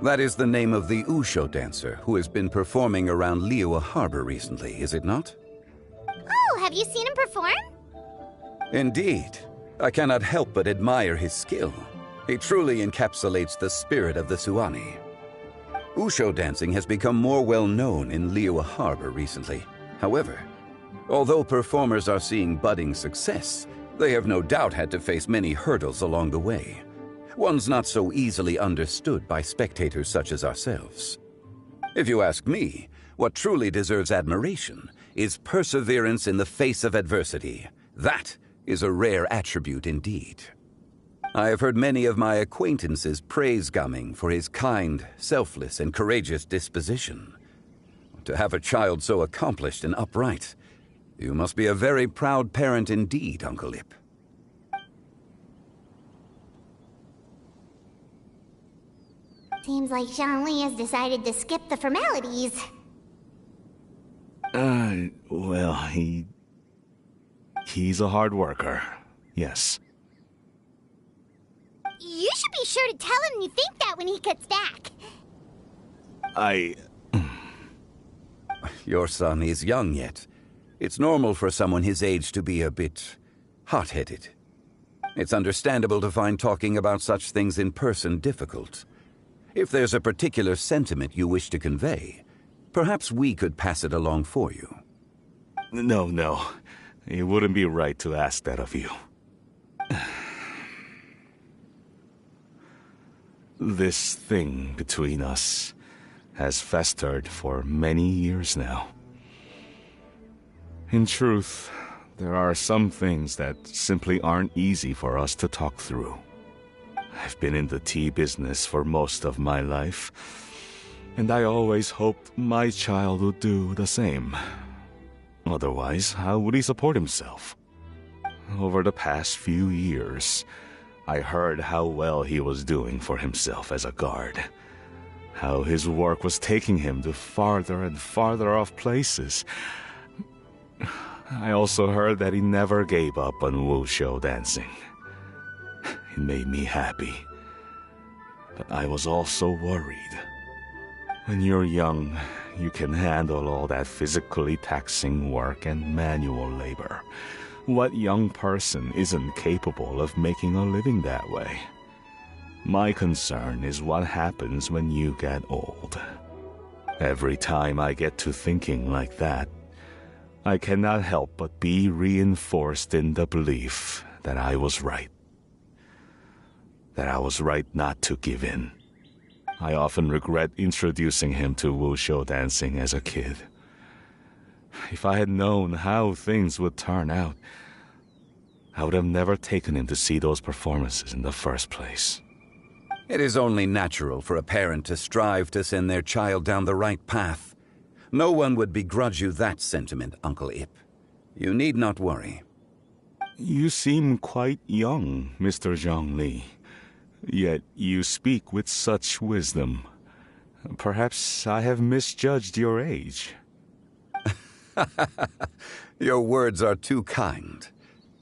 That is the name of the Usho dancer who has been performing around Liyue Harbor recently, is it not? Oh, have you seen him perform? Indeed. I cannot help but admire his skill. He truly encapsulates the spirit of the Suani. Usho dancing has become more well known in Liyue Harbor recently. However, although performers are seeing budding success, they have no doubt had to face many hurdles along the way. Ones not so easily understood by spectators such as ourselves. If you ask me, what truly deserves admiration is perseverance in the face of adversity. That is a rare attribute indeed. I have heard many of my acquaintances praise Gaming for his kind, selfless, and courageous disposition. To have a child so accomplished and upright, you must be a very proud parent indeed, Uncle Ip. Seems like Zhangli has decided to skip the formalities. Well, he's a hard worker. Yes. You should be sure to tell him you think that when he gets back. Your son is young yet. It's normal for someone his age to be a bit hot-headed. It's understandable to find talking about such things in person difficult. If there's a particular sentiment you wish to convey, perhaps we could pass it along for you. No. It wouldn't be right to ask that of you. This thing between us has festered for many years now. In truth, there are some things that simply aren't easy for us to talk through. I've been in the tea business for most of my life, and I always hoped my child would do the same. Otherwise, how would he support himself? Over the past few years, I heard how well he was doing for himself as a guard. How his work was taking him to farther and farther off places. I also heard that he never gave up on wushu dancing. It made me happy. But I was also worried. When you're young, you can handle all that physically taxing work and manual labor. What young person isn't capable of making a living that way? My concern is what happens when you get old. Every time I get to thinking like that, I cannot help but be reinforced in the belief that I was right. That I was right not to give in. I often regret introducing him to wushu dancing as a kid. If I had known how things would turn out, I would have never taken him to see those performances in the first place. It is only natural for a parent to strive to send their child down the right path. No one would begrudge you that sentiment, Uncle Ip. You need not worry. You seem quite young, Mr. Zhongli. Yet you speak with such wisdom. Perhaps I have misjudged your age. Your words are too kind.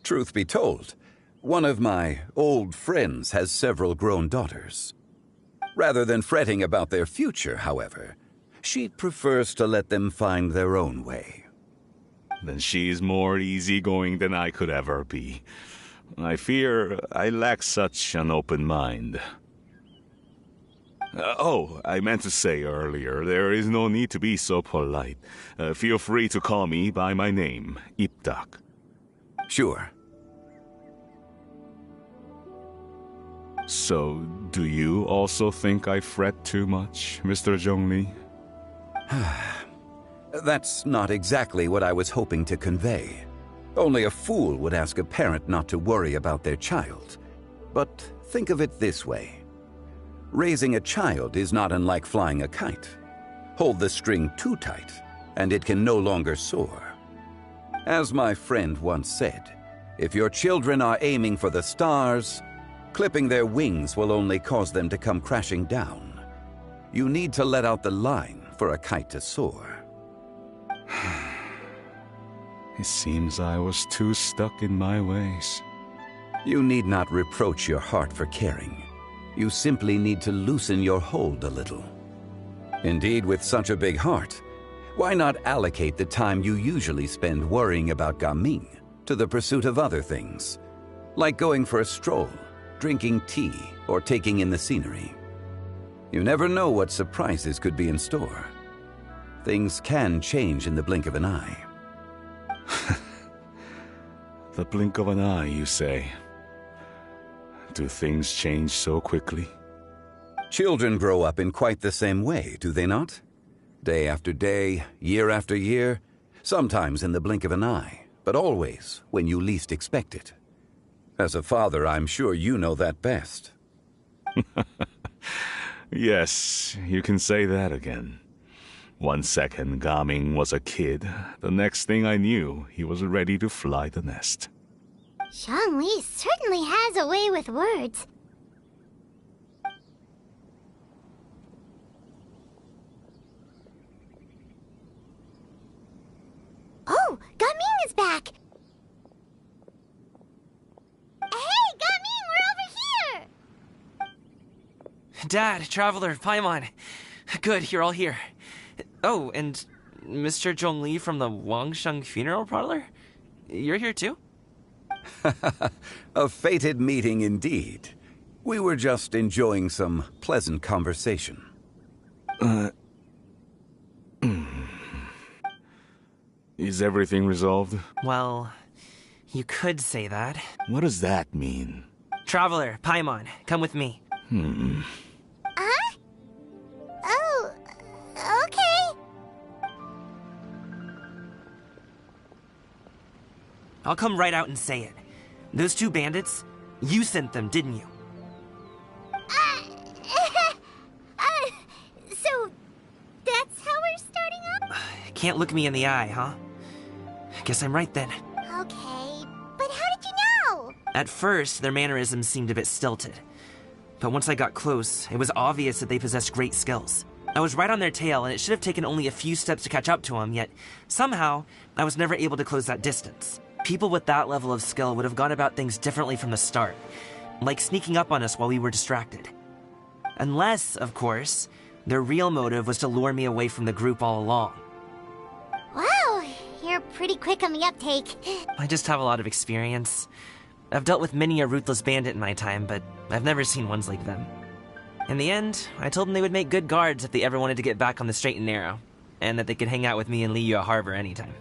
Truth be told, one of my old friends has several grown daughters. Rather than fretting about their future, however, she prefers to let them find their own way. Then she is more easygoing than I could ever be. I fear I lack such an open mind. I meant to say earlier, there is no need to be so polite. Feel free to call me by my name, Ipdak. Sure. So, do you also think I fret too much, Mr. Zhongli? That's not exactly what I was hoping to convey. Only a fool would ask a parent not to worry about their child. But think of it this way. Raising a child is not unlike flying a kite. Hold the string too tight, and it can no longer soar. As my friend once said, if your children are aiming for the stars, clipping their wings will only cause them to come crashing down. You need to let out the line for a kite to soar. It seems I was too stuck in my ways. You need not reproach your heart for caring. You simply need to loosen your hold a little. Indeed, with such a big heart, why not allocate the time you usually spend worrying about Gaming to the pursuit of other things, like going for a stroll, drinking tea, or taking in the scenery? You never know what surprises could be in store. Things can change in the blink of an eye. The blink of an eye, you say? Do things change so quickly? Children grow up in quite the same way, do they not? Day after day, year after year, sometimes in the blink of an eye, but always when you least expect it. As a father, I'm sure you know that best. Yes, you can say that again. 1 second, Gaming was a kid. The next thing I knew, he was ready to fly the nest. Zhongli certainly has a way with words. Oh, Gaming is back! Hey, Gaming, we're over here! Dad, Traveler, Paimon. Good, you're all here. Oh, and Mr. Zhongli from the Wangsheng Funeral Parlor? You're here too? A fated meeting indeed. We were just enjoying some pleasant conversation. Is everything resolved? Well, you could say that. What does that mean? Traveler, Paimon, come with me. I'll come right out and say it. Those two bandits, you sent them, didn't you? So that's how we're starting up? Can't look me in the eye, huh? Guess I'm right then. Okay, but how did you know? At first, their mannerisms seemed a bit stilted. But once I got close, it was obvious that they possessed great skills. I was right on their tail, and it should have taken only a few steps to catch up to them, yet somehow, I was never able to close that distance. People with that level of skill would have gone about things differently from the start, like sneaking up on us while we were distracted. Unless, of course, their real motive was to lure me away from the group all along. Wow, you're pretty quick on the uptake. I just have a lot of experience. I've dealt with many a ruthless bandit in my time, but I've never seen ones like them. In the end, I told them they would make good guards if they ever wanted to get back on the straight and narrow, and that they could hang out with me in Liyue Harbor anytime.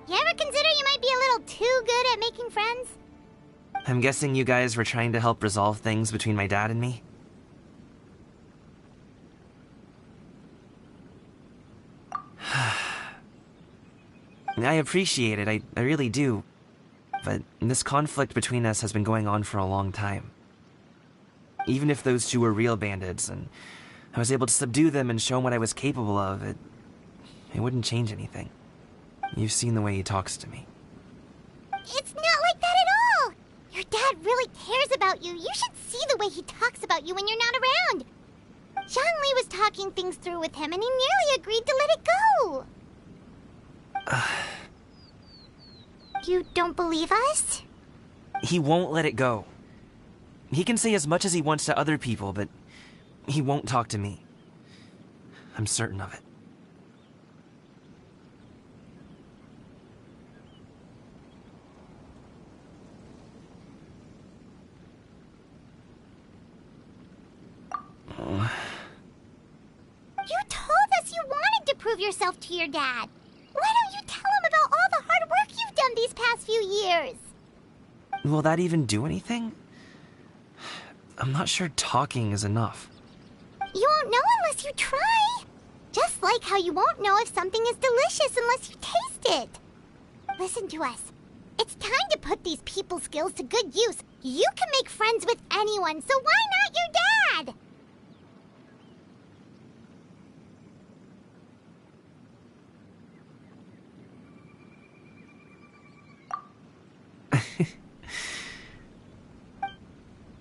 You ever consider you might be a little too good at making friends? I'm guessing you guys were trying to help resolve things between my dad and me? I appreciate it, I really do. But this conflict between us has been going on for a long time. Even if those two were real bandits, and I was able to subdue them and show them what I was capable of, it wouldn't change anything. You've seen the way he talks to me. It's not like that at all! Your dad really cares about you. You should see the way he talks about you when you're not around. Zhongli was talking things through with him, and he nearly agreed to let it go. You don't believe us? He won't let it go. He can say as much as he wants to other people, but he won't talk to me. I'm certain of it. You told us you wanted to prove yourself to your dad. Why don't you tell him about all the hard work you've done these past few years? Will that even do anything? I'm not sure talking is enough. You won't know unless you try. Just like how you won't know if something is delicious unless you taste it. Listen to us. It's time to put these people skills to good use. You can make friends with anyone, so why not your dad?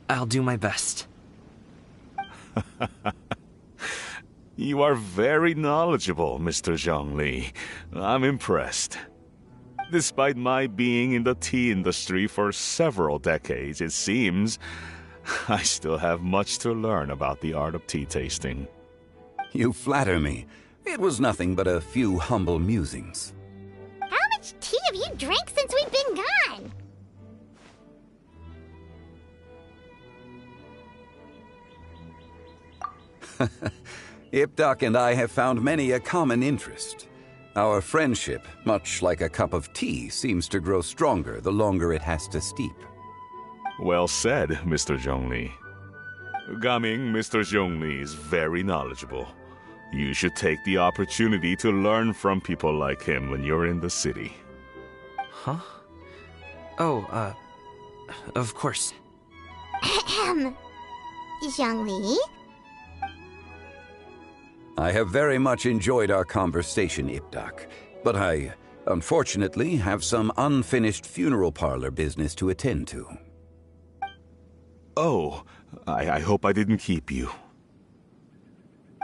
I'll do my best. You are very knowledgeable, Mr. Zhongli. I'm impressed. Despite my being in the tea industry for several decades, it seems I still have much to learn about the art of tea tasting. You flatter me. It was nothing but a few humble musings. How much tea have you drank since we've been gone? Ipdak and I have found many a common interest. Our friendship, much like a cup of tea, seems to grow stronger the longer it has to steep. Well said, Mr. Zhongli. Gaming, Mr. Zhongli is very knowledgeable. You should take the opportunity to learn from people like him when you're in the city. Huh? Oh, of course. Ahem. Zhongli? I have very much enjoyed our conversation, Ipdak, but I, unfortunately, have some unfinished funeral parlor business to attend to. Oh, I hope I didn't keep you.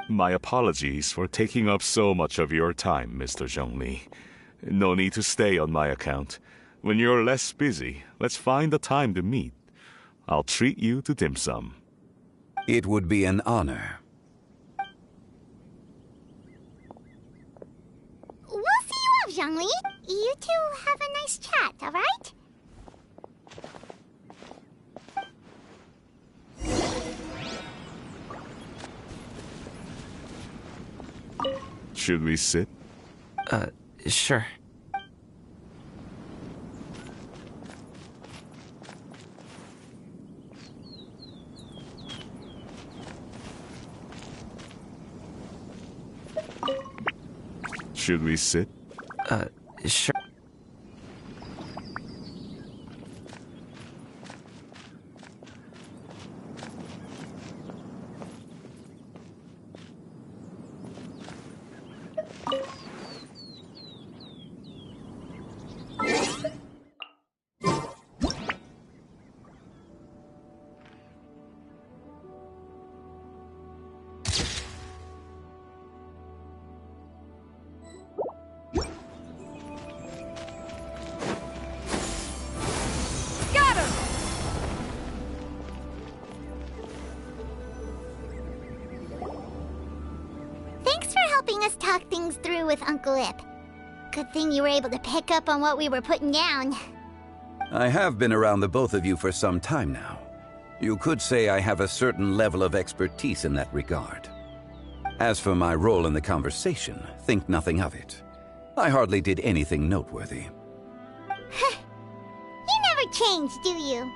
My apologies for taking up so much of your time, Mr. Zhongli. No need to stay on my account. When you're less busy, let's find a time to meet. I'll treat you to dim sum. It would be an honor. We'll see you off, Zhongli. You two have a nice chat, all right? Should we sit? Sure. Should we sit? Sure. helping us talk things through with Uncle Ip. Good thing you were able to pick up on what we were putting down. I have been around the both of you for some time now. You could say I have a certain level of expertise in that regard. As for my role in the conversation, think nothing of it. I hardly did anything noteworthy. You never change, do you?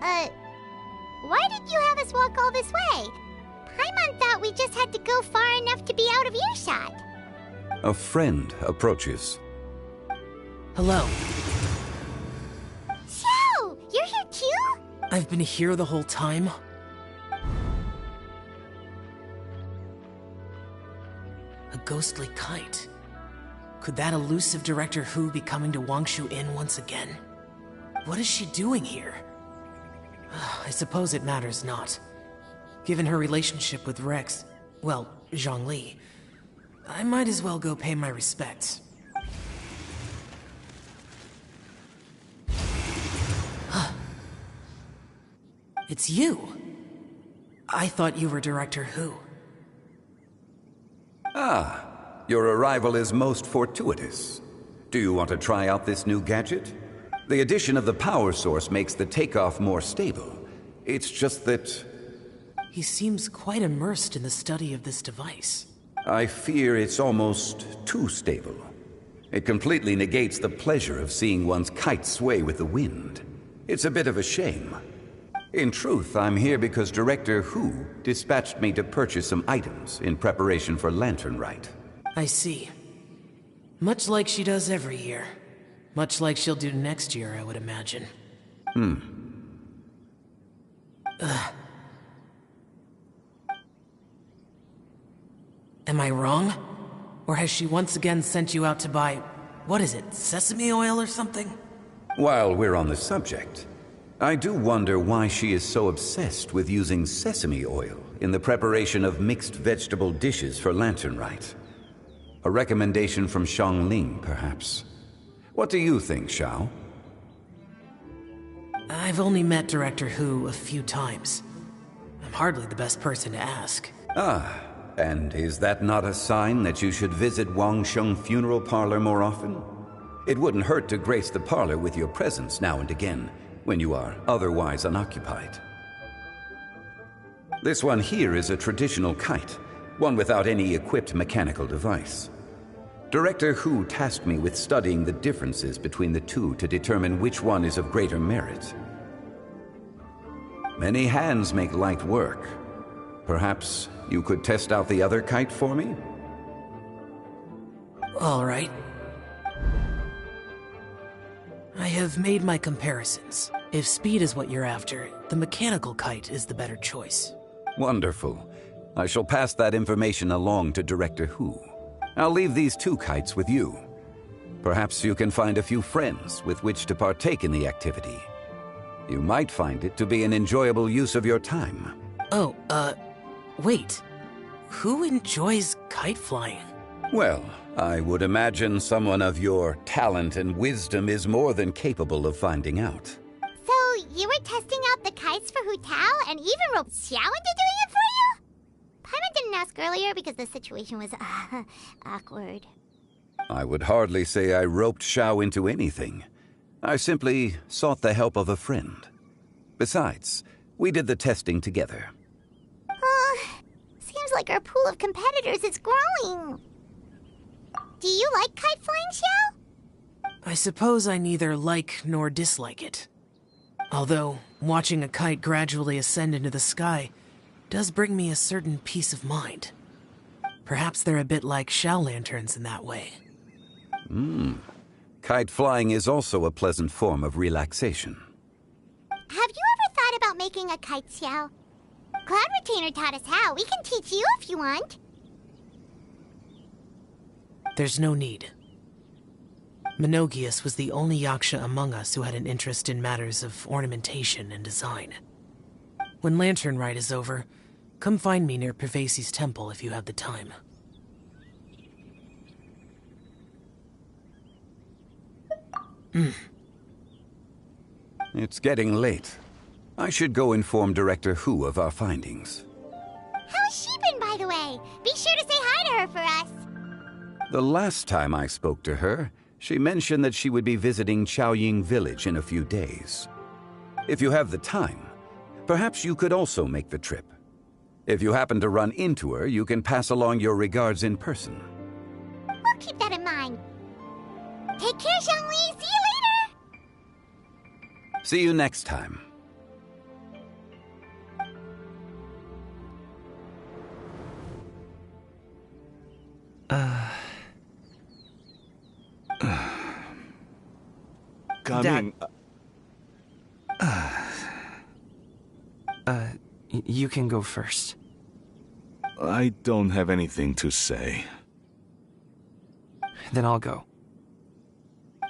Why did you have us walk all this way? Paimon thought we just had to go far enough to be out of earshot. A friend approaches. Hello. Xiao, you're here too? I've been here the whole time. A ghostly kite. Could that elusive Director Hu be coming to Wangshu Inn once again? What is she doing here? I suppose it matters not. Given her relationship with Rex, well, Zhongli, I might as well go pay my respects. It's you! I thought you were Director Hu. Ah, your arrival is most fortuitous. Do you want to try out this new gadget? The addition of the power source makes the takeoff more stable. It's just that... He seems quite immersed in the study of this device. I fear it's almost too stable. It completely negates the pleasure of seeing one's kite sway with the wind. It's a bit of a shame. In truth, I'm here because Director Hu dispatched me to purchase some items in preparation for Lantern Rite. I see. Much like she does every year. Much like she'll do next year, I would imagine. Am I wrong? Or has she once again sent you out to buy, what is it, sesame oil or something? While we're on the subject, I do wonder why she is so obsessed with using sesame oil in the preparation of mixed vegetable dishes for Lantern Rite. A recommendation from Xiangling, perhaps. What do you think, Xiao? I've only met Director Hu a few times. I'm hardly the best person to ask. Ah, and is that not a sign that you should visit Wangsheng Funeral Parlor more often? It wouldn't hurt to grace the parlor with your presence now and again, when you are otherwise unoccupied. This one here is a traditional kite, one without any equipped mechanical device. Director Hu tasked me with studying the differences between the two to determine which one is of greater merit. Many hands make light work. Perhaps you could test out the other kite for me? All right. I have made my comparisons. If speed is what you're after, the mechanical kite is the better choice. Wonderful. I shall pass that information along to Director Hu. I'll leave these two kites with you. Perhaps you can find a few friends with which to partake in the activity. You might find it to be an enjoyable use of your time. Oh, wait. Who enjoys kite flying? Well, I would imagine someone of your talent and wisdom is more than capable of finding out. So, you were testing out the kites for Hu Tao and even roped Xiao into doing it for you? Paimon didn't ask earlier because the situation was, awkward. I would hardly say I roped Xiao into anything. I simply sought the help of a friend. Besides, we did the testing together. Seems like our pool of competitors is growing. Do you like kite flying, Xiao? I suppose I neither like nor dislike it. Although, watching a kite gradually ascend into the sky does bring me a certain peace of mind. Perhaps they're a bit like shell lanterns in that way. Kite flying is also a pleasant form of relaxation. Have you ever thought about making a kite, Xiao? Cloud Retainer taught us how. We can teach you if you want. There's no need. Menogias was the only Yaksha among us who had an interest in matters of ornamentation and design. When Lantern Rite is over, come find me near Pervasi's temple if you have the time. It's getting late. I should go inform Director Hu of our findings. How has she been, by the way? Be sure to say The last time I spoke to her, she mentioned that she would be visiting Chaoying Village in a few days. If you have the time, perhaps you could also make the trip. If you happen to run into her, you can pass along your regards in person. We'll keep that in mind. Take care, Xiangli. See you later. See you next time. Coming. You can go first. I don't have anything to say. Then I'll go.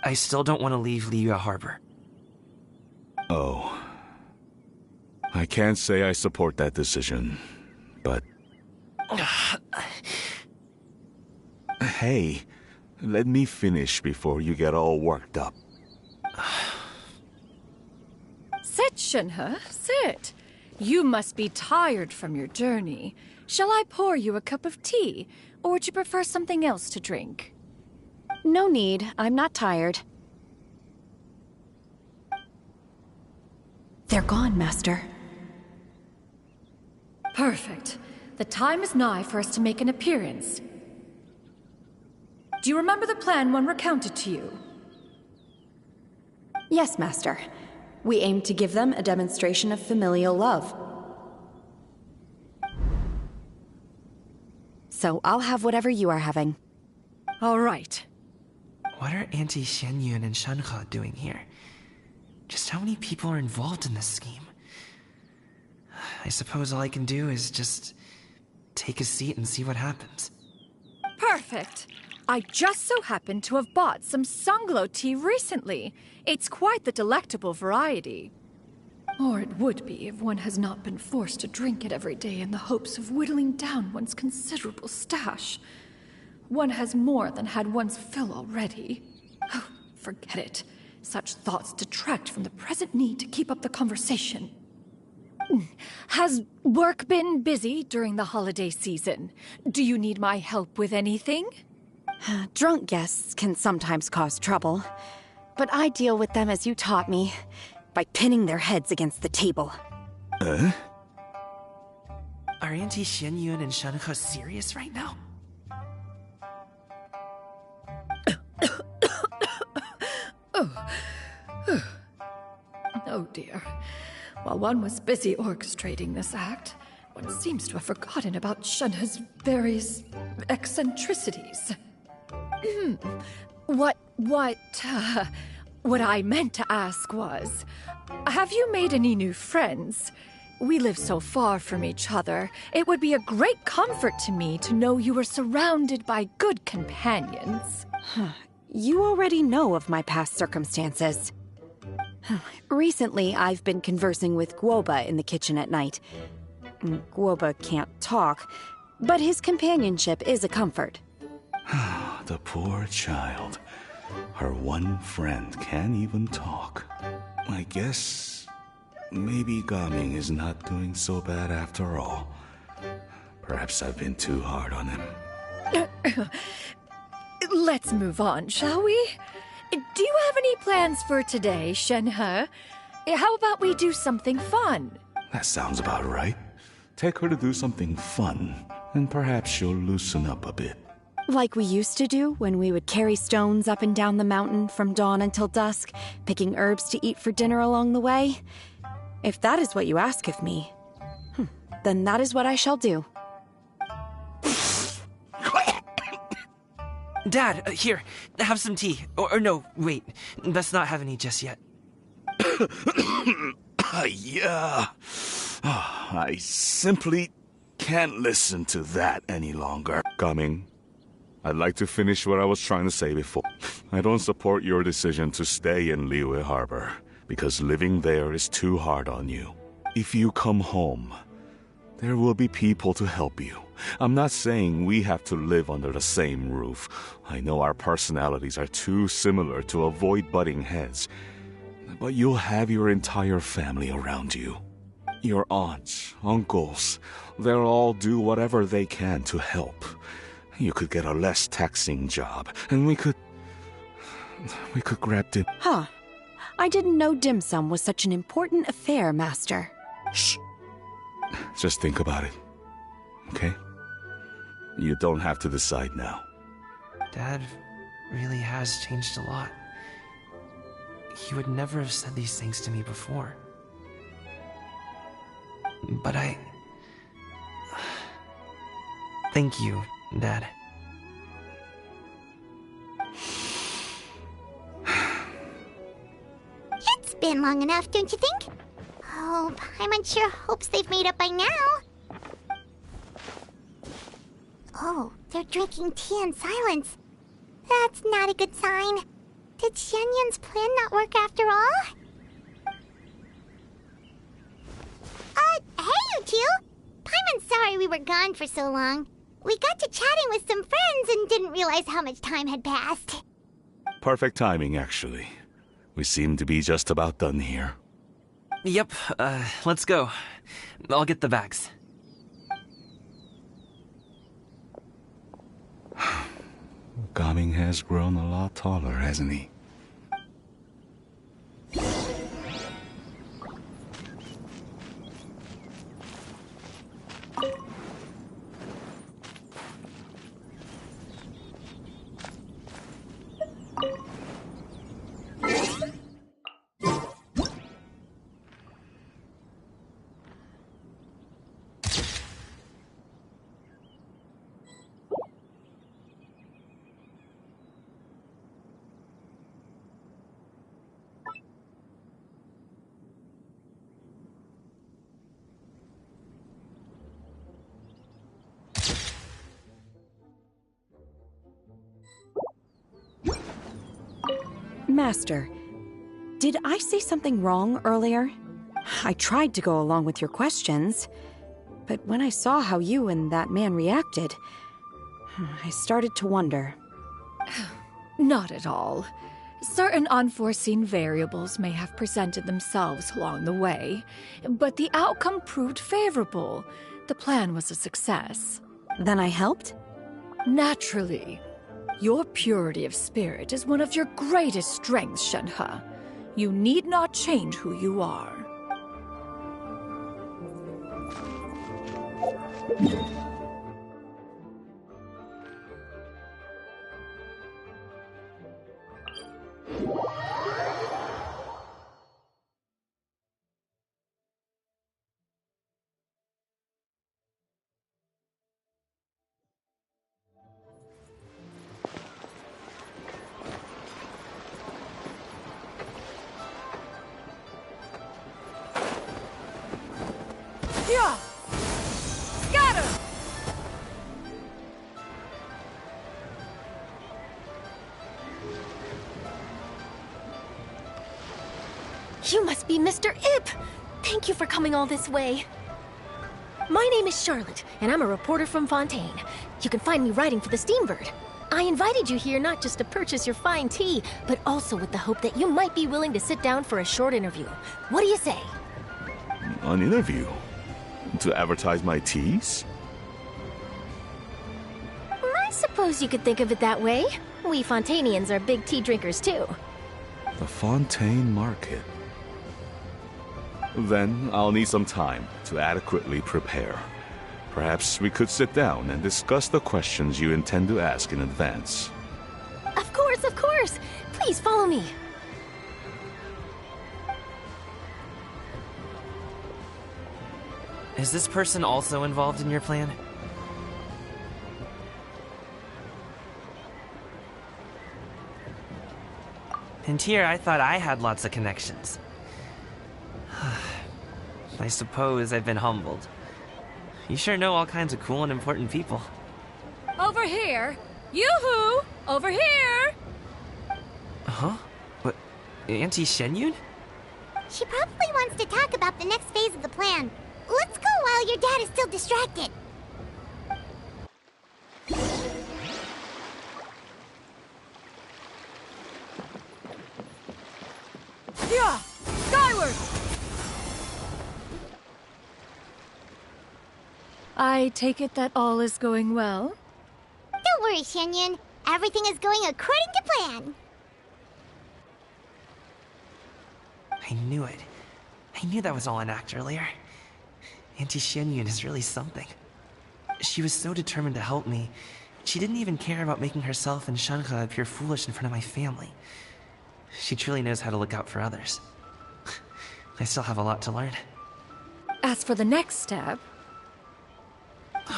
I still don't want to leave Liyue Harbor. Oh. I can't say I support that decision, but... Hey, let me finish before you get all worked up. Sit, Shenhe, sit. You must be tired from your journey. Shall I pour you a cup of tea, or would you prefer something else to drink? No need. I'm not tired. They're gone, Master. Perfect. The time is nigh for us to make an appearance. Do you remember the plan one recounted to you? Yes, Master. We aim to give them a demonstration of familial love. So I'll have whatever you are having. All right. What are Auntie Xianyun and Shenhe doing here? Just how many people are involved in this scheme? I suppose all I can do is just take a seat and see what happens. Perfect. I just so happen to have bought some Sunglow tea recently. It's quite the delectable variety. Or it would be if one has not been forced to drink it every day in the hopes of whittling down one's considerable stash. One has more than had one's fill already. Oh, forget it. Such thoughts detract from the present need to keep up the conversation. Has work been busy during the holiday season? Do you need my help with anything? Drunk guests can sometimes cause trouble, but I deal with them as you taught me, by pinning their heads against the table. Are Auntie Xianyun and Shenhe serious right now? Oh dear. While one was busy orchestrating this act, one seems to have forgotten about Shenhe's various eccentricities. What I meant to ask was, have you made any new friends? We live so far from each other. It would be a great comfort to me to know you were surrounded by good companions. You already know of my past circumstances. Recently, I've been conversing with Guoba in the kitchen at night. Guoba can't talk, but his companionship is a comfort. The poor child. Her one friend can't even talk. I guess maybe Gaming is not doing so bad after all. Perhaps I've been too hard on him. Let's move on, shall we? Do you have any plans for today, Shenhe? How about we do something fun? That sounds about right. Take her to do something fun, and perhaps she'll loosen up a bit. Like we used to do when we would carry stones up and down the mountain from dawn until dusk, picking herbs to eat for dinner along the way? If that is what you ask of me, then that is what I shall do. Dad, here, have some tea. Or no, wait, let's not have any just yet. Yeah. I simply can't listen to that any longer. Gaming, I'd like to finish what I was trying to say before. I don't support your decision to stay in Liyue Harbor, because living there is too hard on you. If you come home, there will be people to help you. I'm not saying we have to live under the same roof. I know our personalities are too similar to avoid butting heads. But you'll have your entire family around you. Your aunts, uncles, they'll all do whatever they can to help. You could get a less taxing job, and we could grab dim. Huh. I didn't know dim sum was such an important affair, Master. Shh. Just think about it, okay? You don't have to decide now. Dad really has changed a lot. He would never have said these things to me before. But thank you, Dad. It's been long enough, don't you think? Oh, Paimon sure hopes they've made up by now. Oh, they're drinking tea in silence. That's not a good sign. Did Xianyun's plan not work after all? Hey you two! Paimon's sorry we were gone for so long. We got to chatting with some friends and didn't realize how much time had passed. Perfect timing, actually. We seem to be just about done here. Yep, let's go. I'll get the bags. Gaming has grown a lot taller, hasn't he? Master, did I say something wrong earlier? I tried to go along with your questions, but when I saw how you and that man reacted, I started to wonder. Not at all. Certain unforeseen variables may have presented themselves along the way, but the outcome proved favorable. The plan was a success. Then I helped? Naturally. Your purity of spirit is one of your greatest strengths, Shenhe. You need not change who you are. Yeah! Scatter! You must be Mr. Ip! Thank you for coming all this way. My name is Charlotte, and I'm a reporter from Fontaine. You can find me writing for the Steambird. I invited you here not just to purchase your fine tea, but also with the hope that you might be willing to sit down for a short interview. What do you say? An interview? To advertise my teas? I suppose you could think of it that way. We Fontainians are big tea drinkers, too. The Fontaine Market. Then I'll need some time to adequately prepare. Perhaps we could sit down and discuss the questions you intend to ask in advance. Of course, of course! Please follow me. Is this person also involved in your plan? And here I thought I had lots of connections. I suppose I've been humbled. You sure know all kinds of cool and important people. Over here! Yoo-hoo! Over here! Huh? What? Auntie Shenyun? She probably wants to talk about the next phase of the plan. Let's go while your dad is still distracted. Yeah! Skyward! I take it that all is going well? Don't worry, Shenyun. Everything is going according to plan. I knew it. I knew that was all an act earlier. Auntie Shenyun is really something. She was so determined to help me. She didn't even care about making herself and Shanhe appear foolish in front of my family. She truly knows how to look out for others. I still have a lot to learn. As for the next step...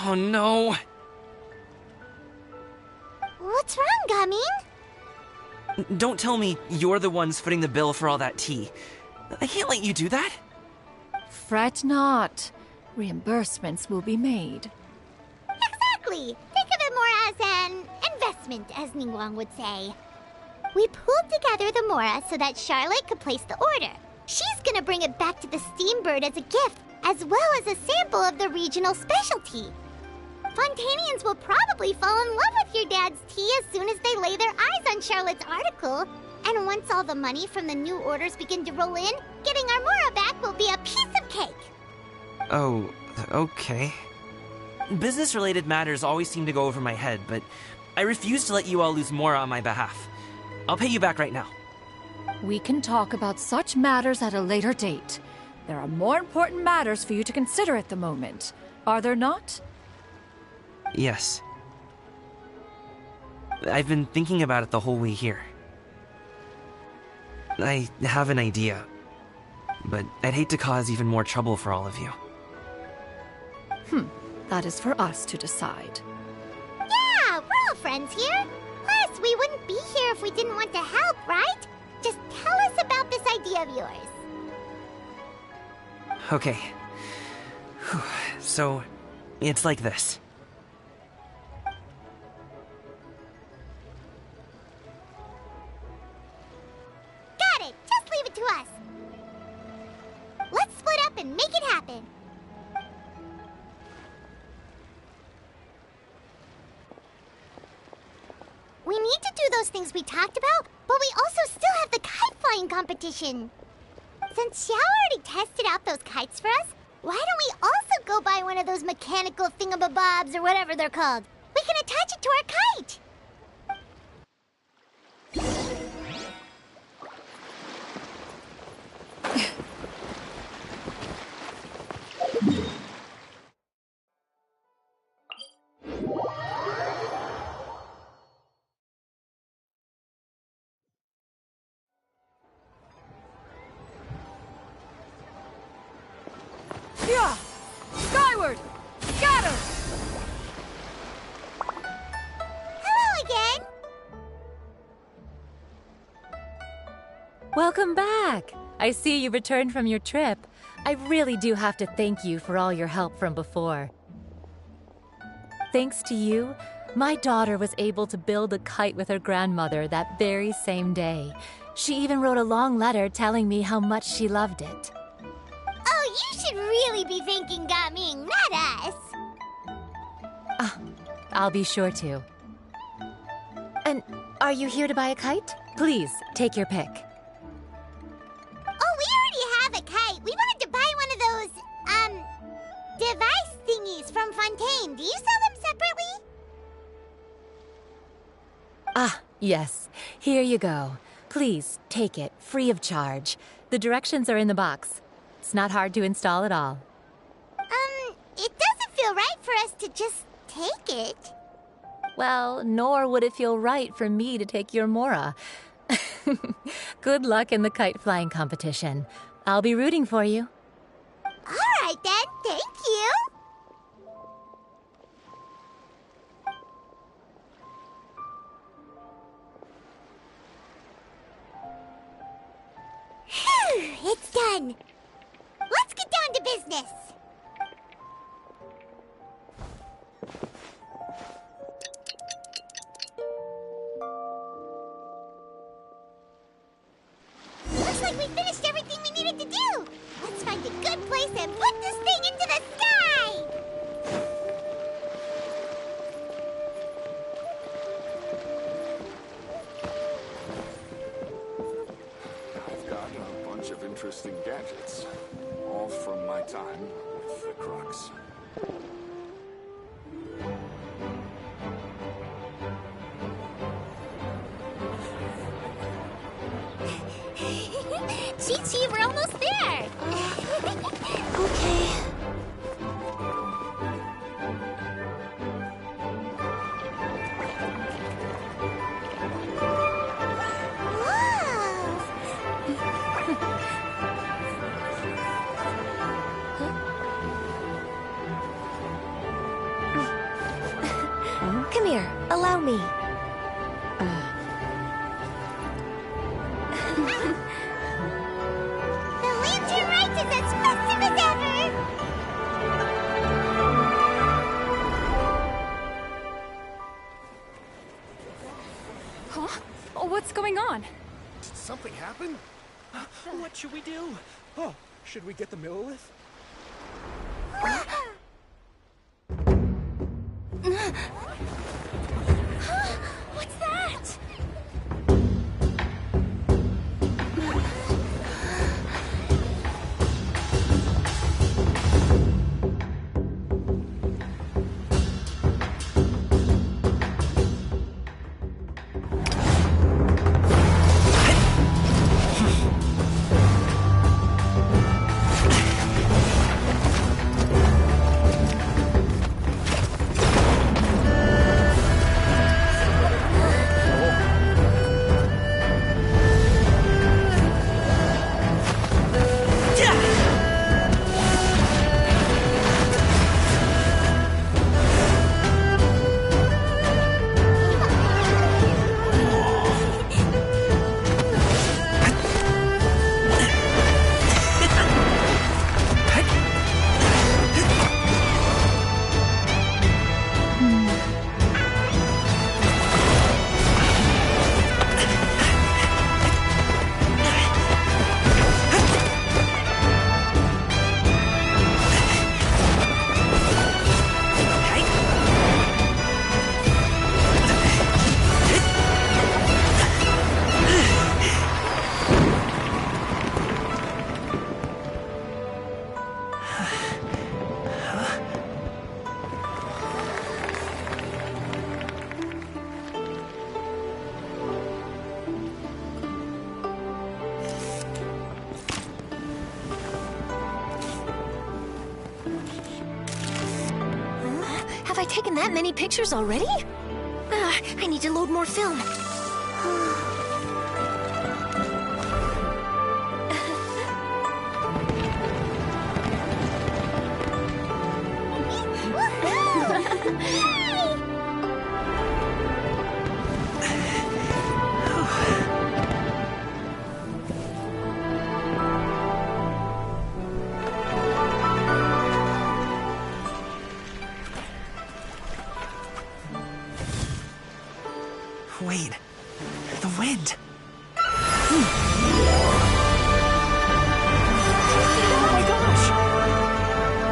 Oh no! What's wrong, Gamin? Don't tell me you're the ones footing the bill for all that tea. I can't let you do that. Fret not. Reimbursements will be made. Exactly! Think of it more as an investment, as Ningguang would say. We pooled together the Mora so that Charlotte could place the order. She's gonna bring it back to the Steambird as a gift, as well as a sample of the regional specialty. Fontanians will probably fall in love with your dad's tea as soon as they lay their eyes on Charlotte's article. And once all the money from the new orders begin to roll in, getting our Mora back will be a piece of cake. Oh, okay. Business-related matters always seem to go over my head, but I refuse to let you all lose Mora on my behalf. I'll pay you back right now. We can talk about such matters at a later date. There are more important matters for you to consider at the moment, are there not? Yes. I've been thinking about it the whole way here. I have an idea, but I'd hate to cause even more trouble for all of you. That is for us to decide. Yeah, we're all friends here. Plus, we wouldn't be here if we didn't want to help, right? Just tell us about this idea of yours. Okay. Whew. So, it's like this. Got it! Just leave it to us. Let's split up and make it happen. We need to do those things we talked about, but we also still have the kite flying competition. Since Xiao already tested out those kites for us, why don't we also go buy one of those mechanical thingamabobs or whatever they're called? We can attach it to our kite. Yeah! Skyward! Scatter! Hello again. Welcome back! I see you returned from your trip. I really do have to thank you for all your help from before. Thanks to you, my daughter was able to build a kite with her grandmother that very same day. She even wrote a long letter telling me how much she loved it. Oh, you should really be thanking Gaming, not us. I'll be sure to. And are you here to buy a kite? Please, take your pick. Oh, we already have a kite. We wanted to buy one of those, device thingies from Fontaine. Do you sell them separately? Yes. Here you go. Please, take it, free of charge. The directions are in the box. It's not hard to install at all. It doesn't feel right for us to just take it. Well, nor would it feel right for me to take your Mora. Good luck in the kite flying competition. I'll be rooting for you. All right, then. Thank you. Phew, it's done. Let's get down to business. Looks like we finished everything we needed to do. Let's find a good place and put this thing into the sky. I've got a bunch of interesting gadgets, all from my time with the Crux. Chi-Chi, we're almost there! Okay. Come here, allow me. The lantern rite is as festive as ever! Huh? Oh, what's going on? Did something happen? What should we do? Oh, should we get the Millilith? What's that? Have I taken that many pictures already? I need to load more film. Wait, the wind. Oh my gosh!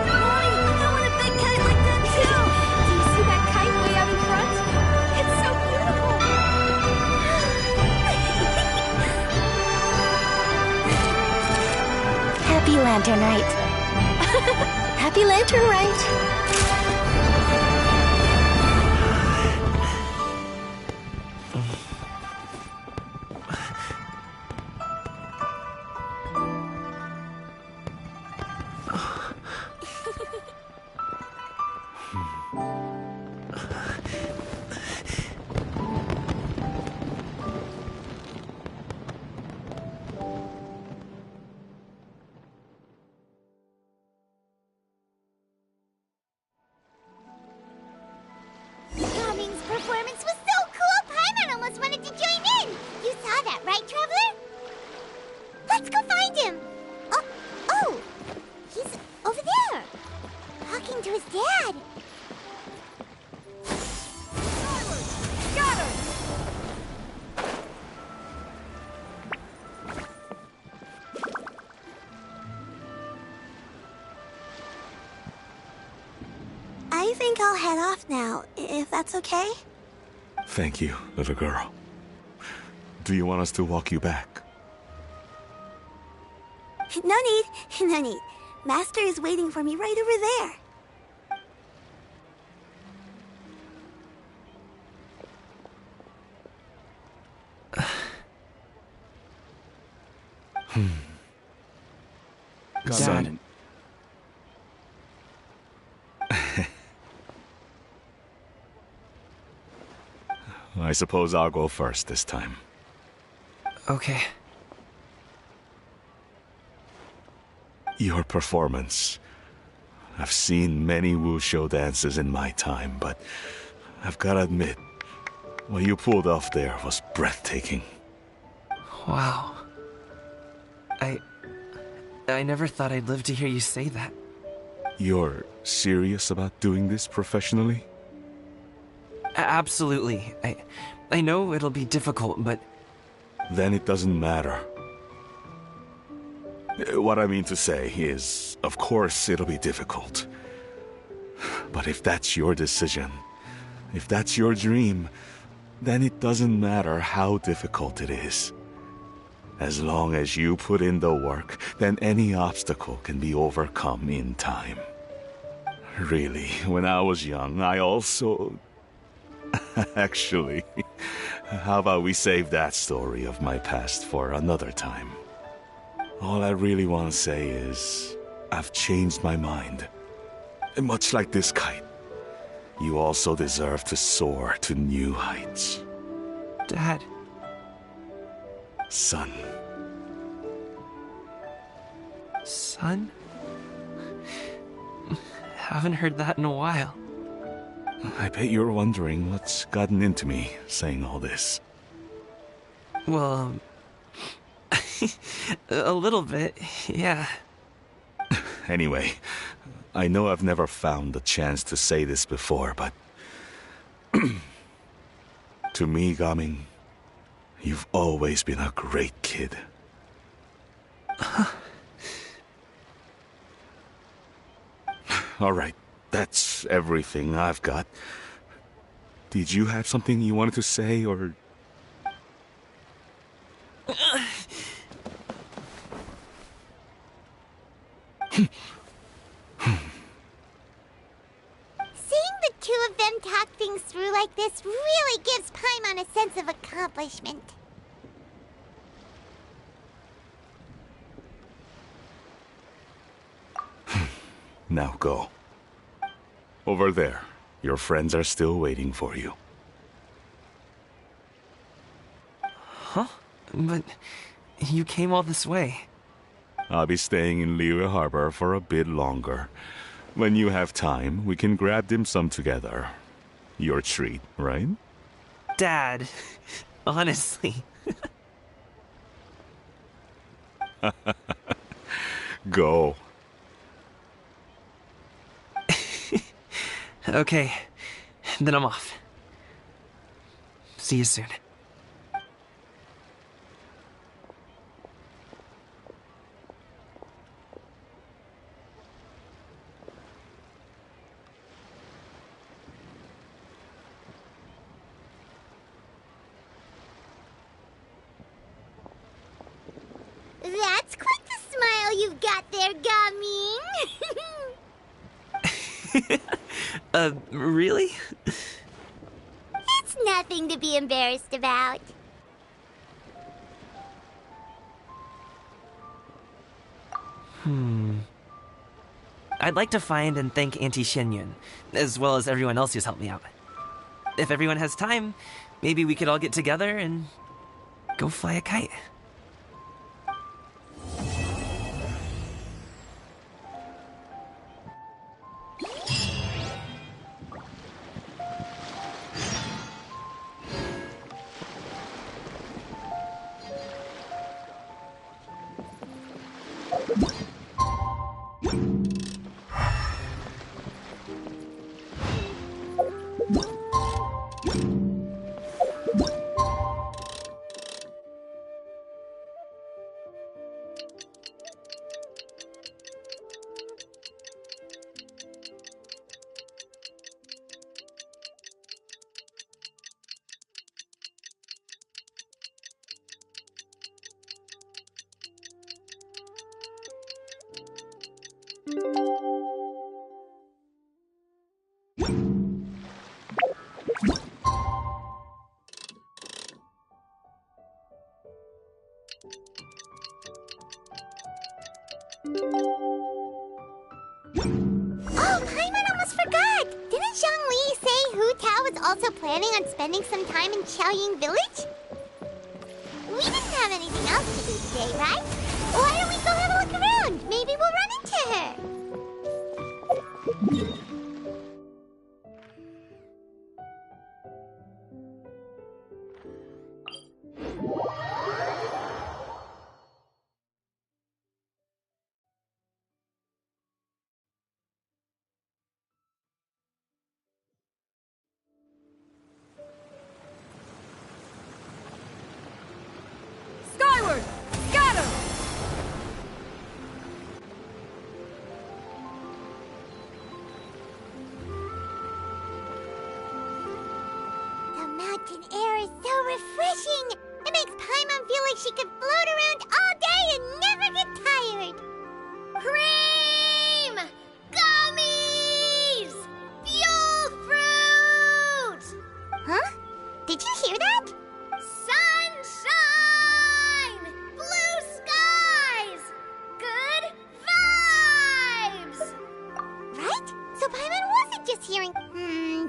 Mommy, I want a big kite like that too! Do you see that kite way out in front? It's so beautiful! Happy Lantern Rite. Happy Lantern Rite. Cummings' performance was so cool, Paimon almost wanted to join in! You saw that, right, Traveler? Let's go find him! Oh! He's over there! Talking to his dad! Got her! I think I'll head off now, if that's okay. Thank you, little girl. Do you want us to walk you back? No need, no need. Master is waiting for me right over there. Son. I suppose I'll go first this time. Okay. Your performance. I've seen many wuxia dances in my time, but I've gotta admit, what you pulled off there was breathtaking. Wow. I never thought I'd live to hear you say that. You're serious about doing this professionally? Absolutely. I know it'll be difficult, but... Then it doesn't matter. What I mean to say is, of course it'll be difficult. But if that's your decision, if that's your dream, then it doesn't matter how difficult it is. As long as you put in the work, then any obstacle can be overcome in time. Really, when I was young, I also... Actually, how about we save that story of my past for another time? All I really want to say is, I've changed my mind. And much like this kite, you also deserve to soar to new heights. Dad. Son. Son? Haven't heard that in a while. I bet you're wondering what's gotten into me saying all this. Well, a little bit, yeah. Anyway, I know I've never found the chance to say this before, but... to me, Gaming, you've always been a great kid. All right, that's everything I've got. Did you have something you wanted to say, or... Seeing the two of them talk things through like this really gives Paimon a sense of accomplishment. Now go. Over there. Your friends are still waiting for you. Huh? But you came all this way. I'll be staying in Liyue Harbor for a bit longer. When you have time, we can grab dim sum together. Your treat, right? Dad, honestly. Go. Okay, then I'm off. See you soon. That's quite the smile you've got there, Gaming. Really? It's nothing to be embarrassed about. I'd like to find and thank Auntie Xinyun, as well as everyone else who's helped me out. If everyone has time, maybe we could all get together and go fly a kite. Oh, Paimon almost forgot! Didn't Zhongli say Hu Tao was also planning on spending some time in Xiaoying Village? We didn't have anything else to do today, right? Why don't we go have a look around? Maybe we'll run into her! Skyward! Scatter! The mountain air is so refreshing! It makes Paimon feel like she could float around all day and never get tired! Cream! Gummies! Fuel fruit! Huh? Did you hear that? Sunshine! Blue skies! Good vibes! Right? So Paimon wasn't just hearing,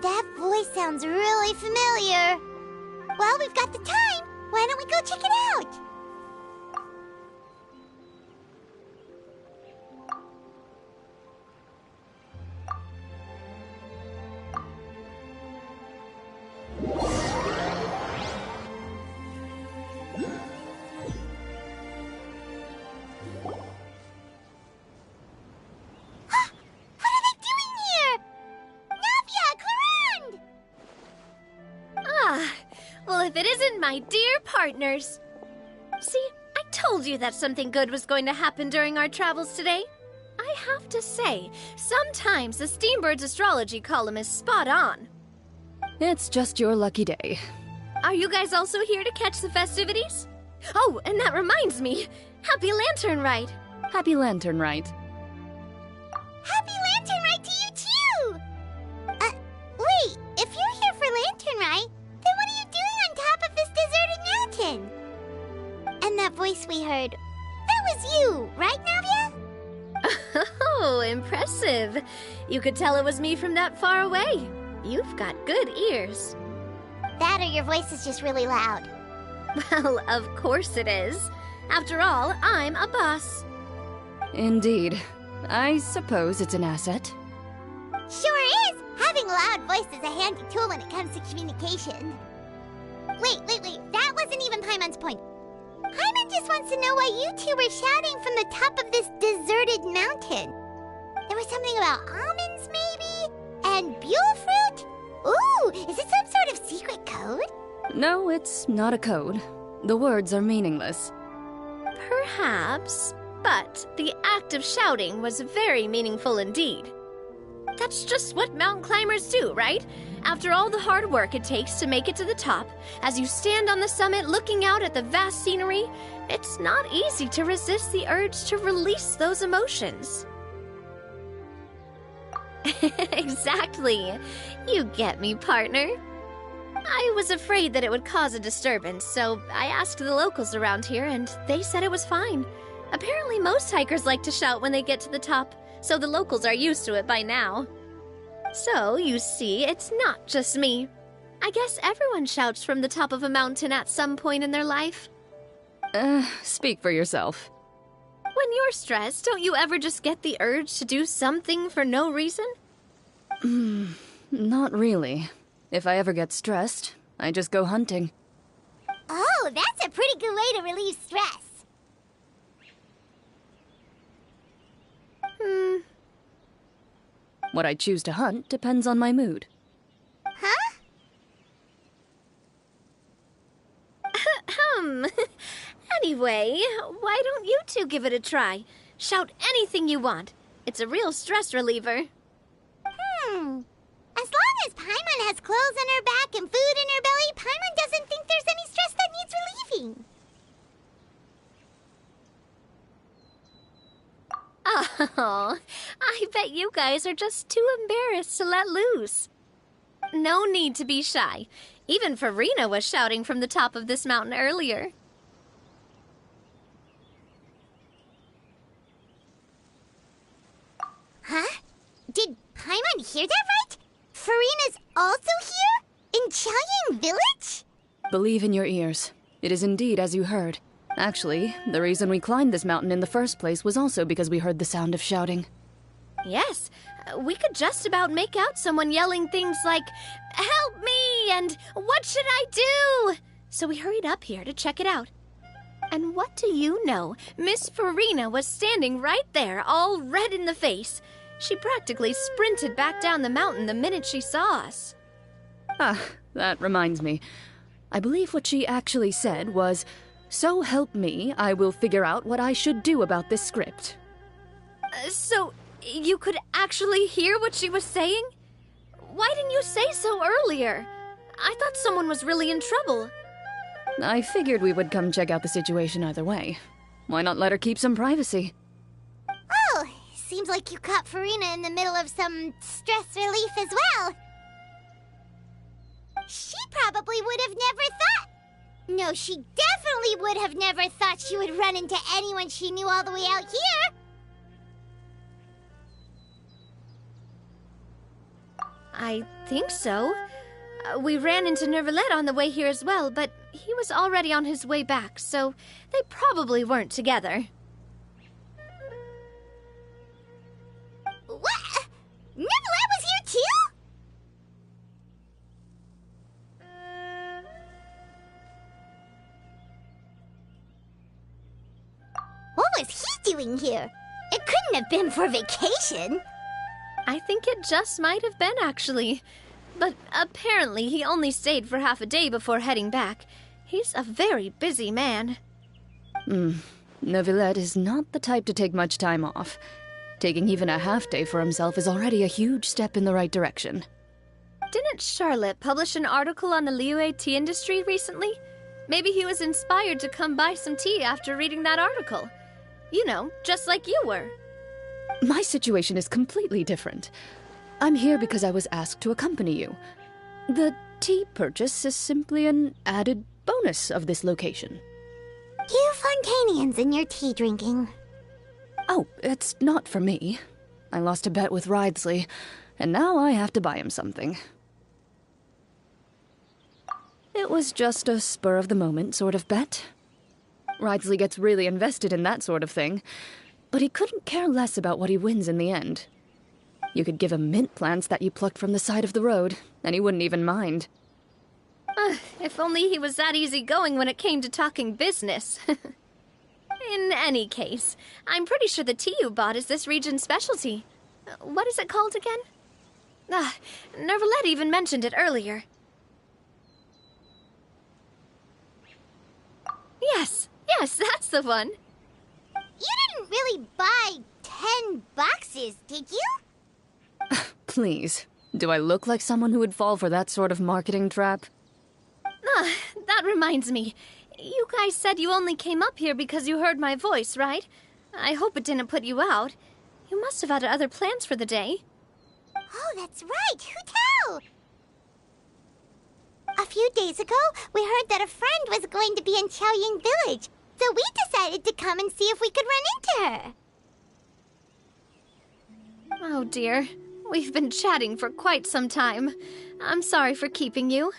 that voice sounds really familiar. Well, we've got the time. Why don't we go check it out? What are they doing here? Navia, Clarande! Ah, well, if it isn't my dear partners. See, I told you that something good was going to happen during our travels today. I have to say, sometimes the Steambird's astrology column is spot on. It's just your lucky day. Are you guys also here to catch the festivities? Oh, and that reminds me, Happy Lantern Ride. Happy Lantern Ride. Happy Lantern Ride to you, too! Wait, if you're here for Lantern Ride, then what are you doing on top of this deserted mountain? And that voice we heard, that was you, right, Navia? Oh, impressive. You could tell it was me from that far away. You've got good ears. That or your voice is just really loud. Well, of course it is. After all, I'm a boss. Indeed. I suppose it's an asset. Sure is! Having a loud voice is a handy tool when it comes to communication. Wait. That wasn't even Paimon's point. Paimon just wants to know why you two were shouting from the top of this deserted mountain. There was something about almonds, maybe? And Buell fruit? Ooh, is it some sort of secret code? No, it's not a code. The words are meaningless. Perhaps, but the act of shouting was very meaningful indeed. That's just what mountain climbers do, right? After all the hard work it takes to make it to the top, as you stand on the summit looking out at the vast scenery, it's not easy to resist the urge to release those emotions. Exactly. You get me, partner. I was afraid that it would cause a disturbance, so I asked the locals around here, and they said it was fine. Apparently most hikers like to shout when they get to the top, so the locals are used to it by now. So, you see, it's not just me. I guess everyone shouts from the top of a mountain at some point in their life. Speak for yourself. When you're stressed, don't you ever just get the urge to do something for no reason? Not really. If I ever get stressed, I just go hunting. Oh, that's a pretty good way to relieve stress. What I choose to hunt depends on my mood. Huh? Anyway, why don't you two give it a try? Shout anything you want. It's a real stress reliever. As long as Paimon has clothes on her back and food in her belly, Paimon doesn't think there's any stress that needs relieving. Oh, I bet you guys are just too embarrassed to let loose. No need to be shy. Even Farina was shouting from the top of this mountain earlier. Huh? Did Paimon hear that right? Farina's also here? In Chaoying Village? Believe in your ears. It is indeed as you heard. Actually, the reason we climbed this mountain in the first place was also because we heard the sound of shouting. Yes, we could just about make out someone yelling things like, "Help me!" and "What should I do?" So we hurried up here to check it out. And what do you know? Miss Farina was standing right there, all red in the face. She practically sprinted back down the mountain the minute she saw us. Ah, that reminds me. I believe what she actually said was, "So help me, I will figure out what I should do about this script." So, you could actually hear what she was saying? Why didn't you say so earlier? I thought someone was really in trouble. I figured we would come check out the situation either way. Why not let her keep some privacy? Oh, seems like you caught Farina in the middle of some stress relief as well. She probably would have never thought... No, she definitely would have never thought she would run into anyone she knew all the way out here. I think so. We ran into Nervalet on the way here as well, but he was already on his way back, so they probably weren't together. What? Nervalet was here too? What was he doing here? It couldn't have been for vacation. I think it just might have been, actually. But apparently he only stayed for half a day before heading back. He's a very busy man. Neuvillette is not the type to take much time off. Taking even a half day for himself is already a huge step in the right direction. Didn't Charlotte publish an article on the Liyue tea industry recently? Maybe he was inspired to come buy some tea after reading that article. You know, just like you were. My situation is completely different. I'm here because I was asked to accompany you. The tea purchase is simply an added bonus of this location. You Fontanians and your tea drinking. Oh, it's not for me. I lost a bet with Wriothesley, and now I have to buy him something. It was just a spur-of-the-moment sort of bet. Wriothesley gets really invested in that sort of thing, but he couldn't care less about what he wins in the end. You could give him mint plants that you plucked from the side of the road, and he wouldn't even mind. If only he was that easygoing when it came to talking business. In any case, I'm pretty sure the tea you bought is this region's specialty. What is it called again? Nervalet even mentioned it earlier. Yes, that's the one. You didn't really buy 10 boxes, did you? Please, do I look like someone who would fall for that sort of marketing trap? That reminds me. You guys said you only came up here because you heard my voice, right? I hope it didn't put you out. You must have had other plans for the day. Oh, that's right. Who tell? A few days ago, we heard that a friend was going to be in Chaoying Village, so we decided to come and see if we could run into her. Oh dear. We've been chatting for quite some time. I'm sorry for keeping you.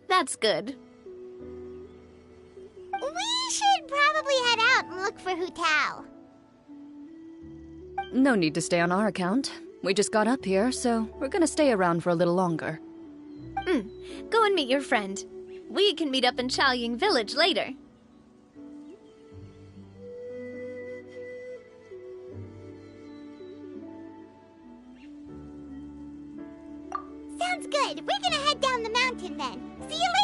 That's good. We should probably head out and look for Hu Tao. No need to stay on our account. We just got up here, so we're gonna stay around for a little longer. Go and meet your friend. We can meet up in Chaoying Village later. Sounds good. We're gonna head down the mountain then. See you later!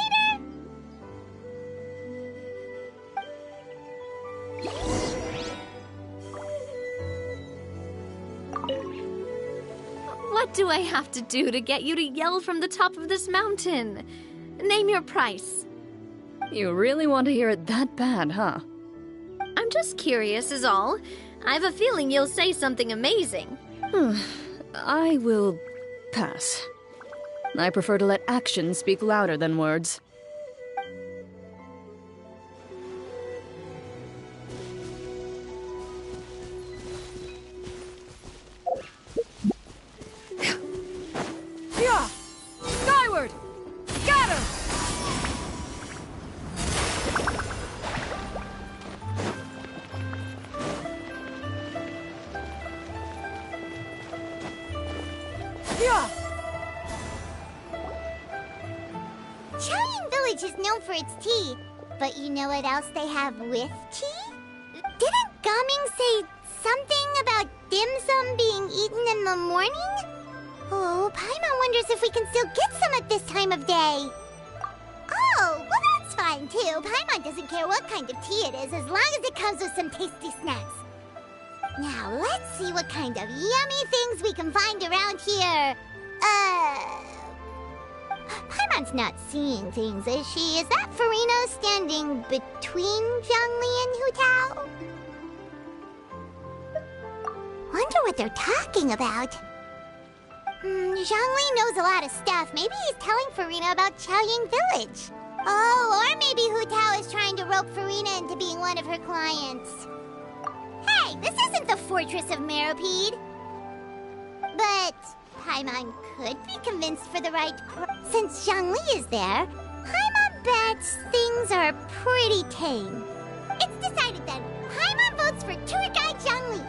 What do I have to do to get you to yell from the top of this mountain? Name your price. You really want to hear it that bad, huh? I'm just curious is all. I have a feeling you'll say something amazing. I will pass. I prefer to let actions speak louder than words. Yeah! Skyward! Scatter! Yeah! Chaoying Village is known for its tea, but you know what else they have with tea? Didn't Gaming say something about dim sum being eaten in the morning? Oh, Paimon wonders if we can still get some at this time of day. Oh, well that's fine too. Paimon doesn't care what kind of tea it is as long as it comes with some tasty snacks. Now let's see what kind of yummy things we can find around here. Paimon's not seeing things, is she? Is that Farina standing between Zhongli and Hu Tao? Wonder what they're talking about. Zhongli knows a lot of stuff. Maybe he's telling Farina about Chaoying Village. Oh, or maybe Hu Tao is trying to rope Farina into being one of her clients. Hey, this isn't the Fortress of Meropide. But Paimon could be convinced for the right since Zhongli is there, Paimon bets things are pretty tame. It's decided then. Paimon votes for tour guide Zhongli.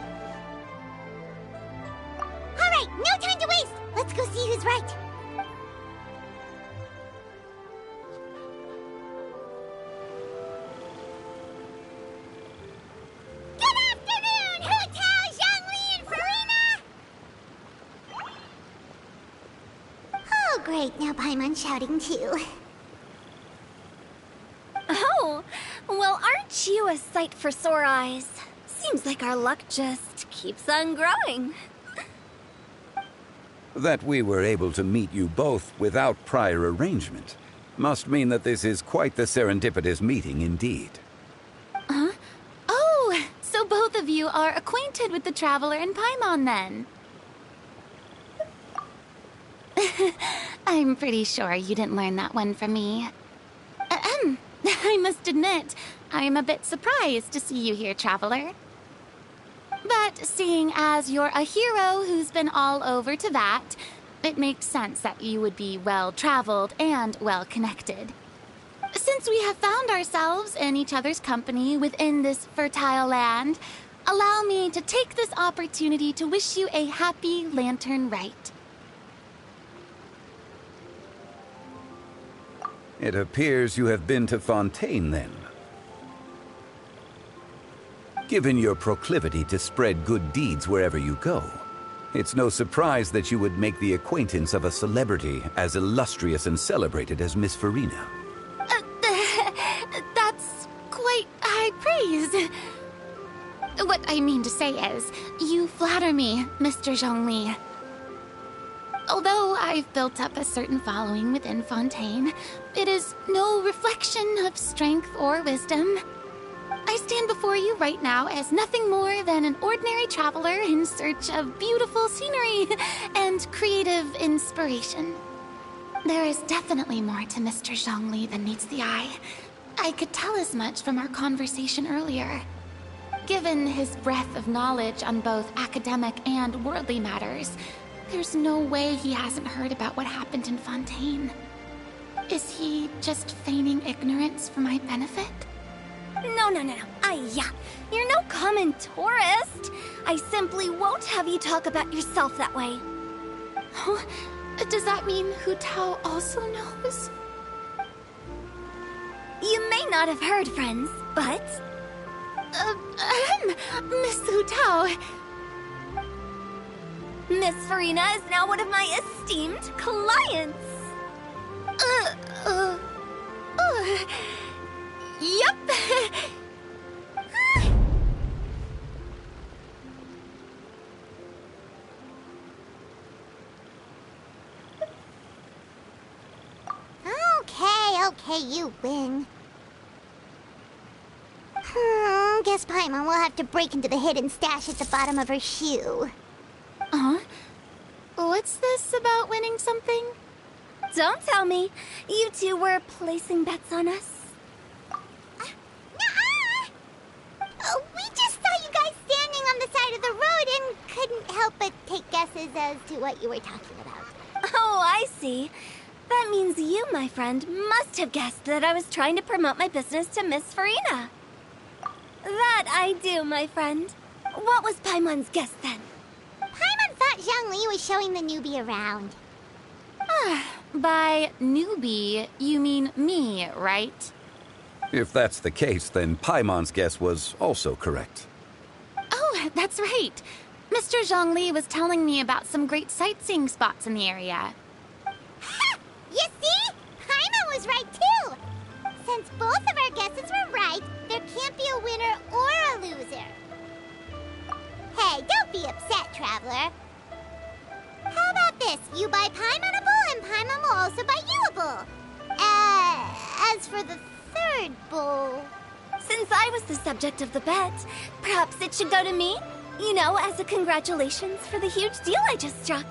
Alright, no time to waste! Let's go see who's right. Good afternoon, Hu Tao, Zhongli, and Farina! Oh, great. Now Paimon's shouting too. Oh, well, aren't you a sight for sore eyes? Seems like our luck just keeps on growing. That we were able to meet you both without prior arrangement must mean that this is quite the serendipitous meeting indeed. Huh? Oh, so both of you are acquainted with the Traveler and Paimon then? I'm pretty sure you didn't learn that one from me. I must admit, I'm a bit surprised to see you here, Traveler. But seeing as you're a hero who's been all over Teyvat, it makes sense that you would be well-traveled and well-connected. Since we have found ourselves in each other's company within this fertile land, allow me to take this opportunity to wish you a happy Lantern Rite. It appears you have been to Fontaine, then. Given your proclivity to spread good deeds wherever you go, it's no surprise that you would make the acquaintance of a celebrity as illustrious and celebrated as Miss Farina. That's quite high praise. What I mean to say is, you flatter me, Mr. Zhongli. Although I've built up a certain following within Fontaine, it is no reflection of strength or wisdom. I stand before you right now as nothing more than an ordinary traveler in search of beautiful scenery and creative inspiration. There is definitely more to Mr. Zhongli than meets the eye. I could tell as much from our conversation earlier. Given his breadth of knowledge on both academic and worldly matters, there's no way he hasn't heard about what happened in Fontaine. Is he just feigning ignorance for my benefit? No. You're no common tourist. I simply won't have you talk about yourself that way. Oh, does that mean Hu Tao also knows? You may not have heard, friends, but... Miss Hu Tao... Miss Farina is now one of my esteemed clients. Yep. Okay, you win. Guess Paimon will have to break into the hidden stash at the bottom of her shoe. What's this about winning something? Don't tell me. You two were placing bets on us. We just saw you guys standing on the side of the road and couldn't help but take guesses as to what you were talking about. Oh, I see. That means you, my friend, must have guessed that I was trying to promote my business to Miss Farina. That I do, my friend. What was Paimon's guess then? Paimon thought Zhongli was showing the newbie around. By newbie, you mean me, right? If that's the case, then Paimon's guess was also correct. Oh, that's right. Mr. Zhongli was telling me about some great sightseeing spots in the area. Ha! You see? Paimon was right too! Since both of our guesses were right, there can't be a winner or a loser. Hey, don't be upset, Traveler. How about this? You buy Paimon a bowl, and Paimon will also buy you a bowl. As for the third bowl... Since I was the subject of the bet, perhaps it should go to me? You know, as a congratulations for the huge deal I just struck.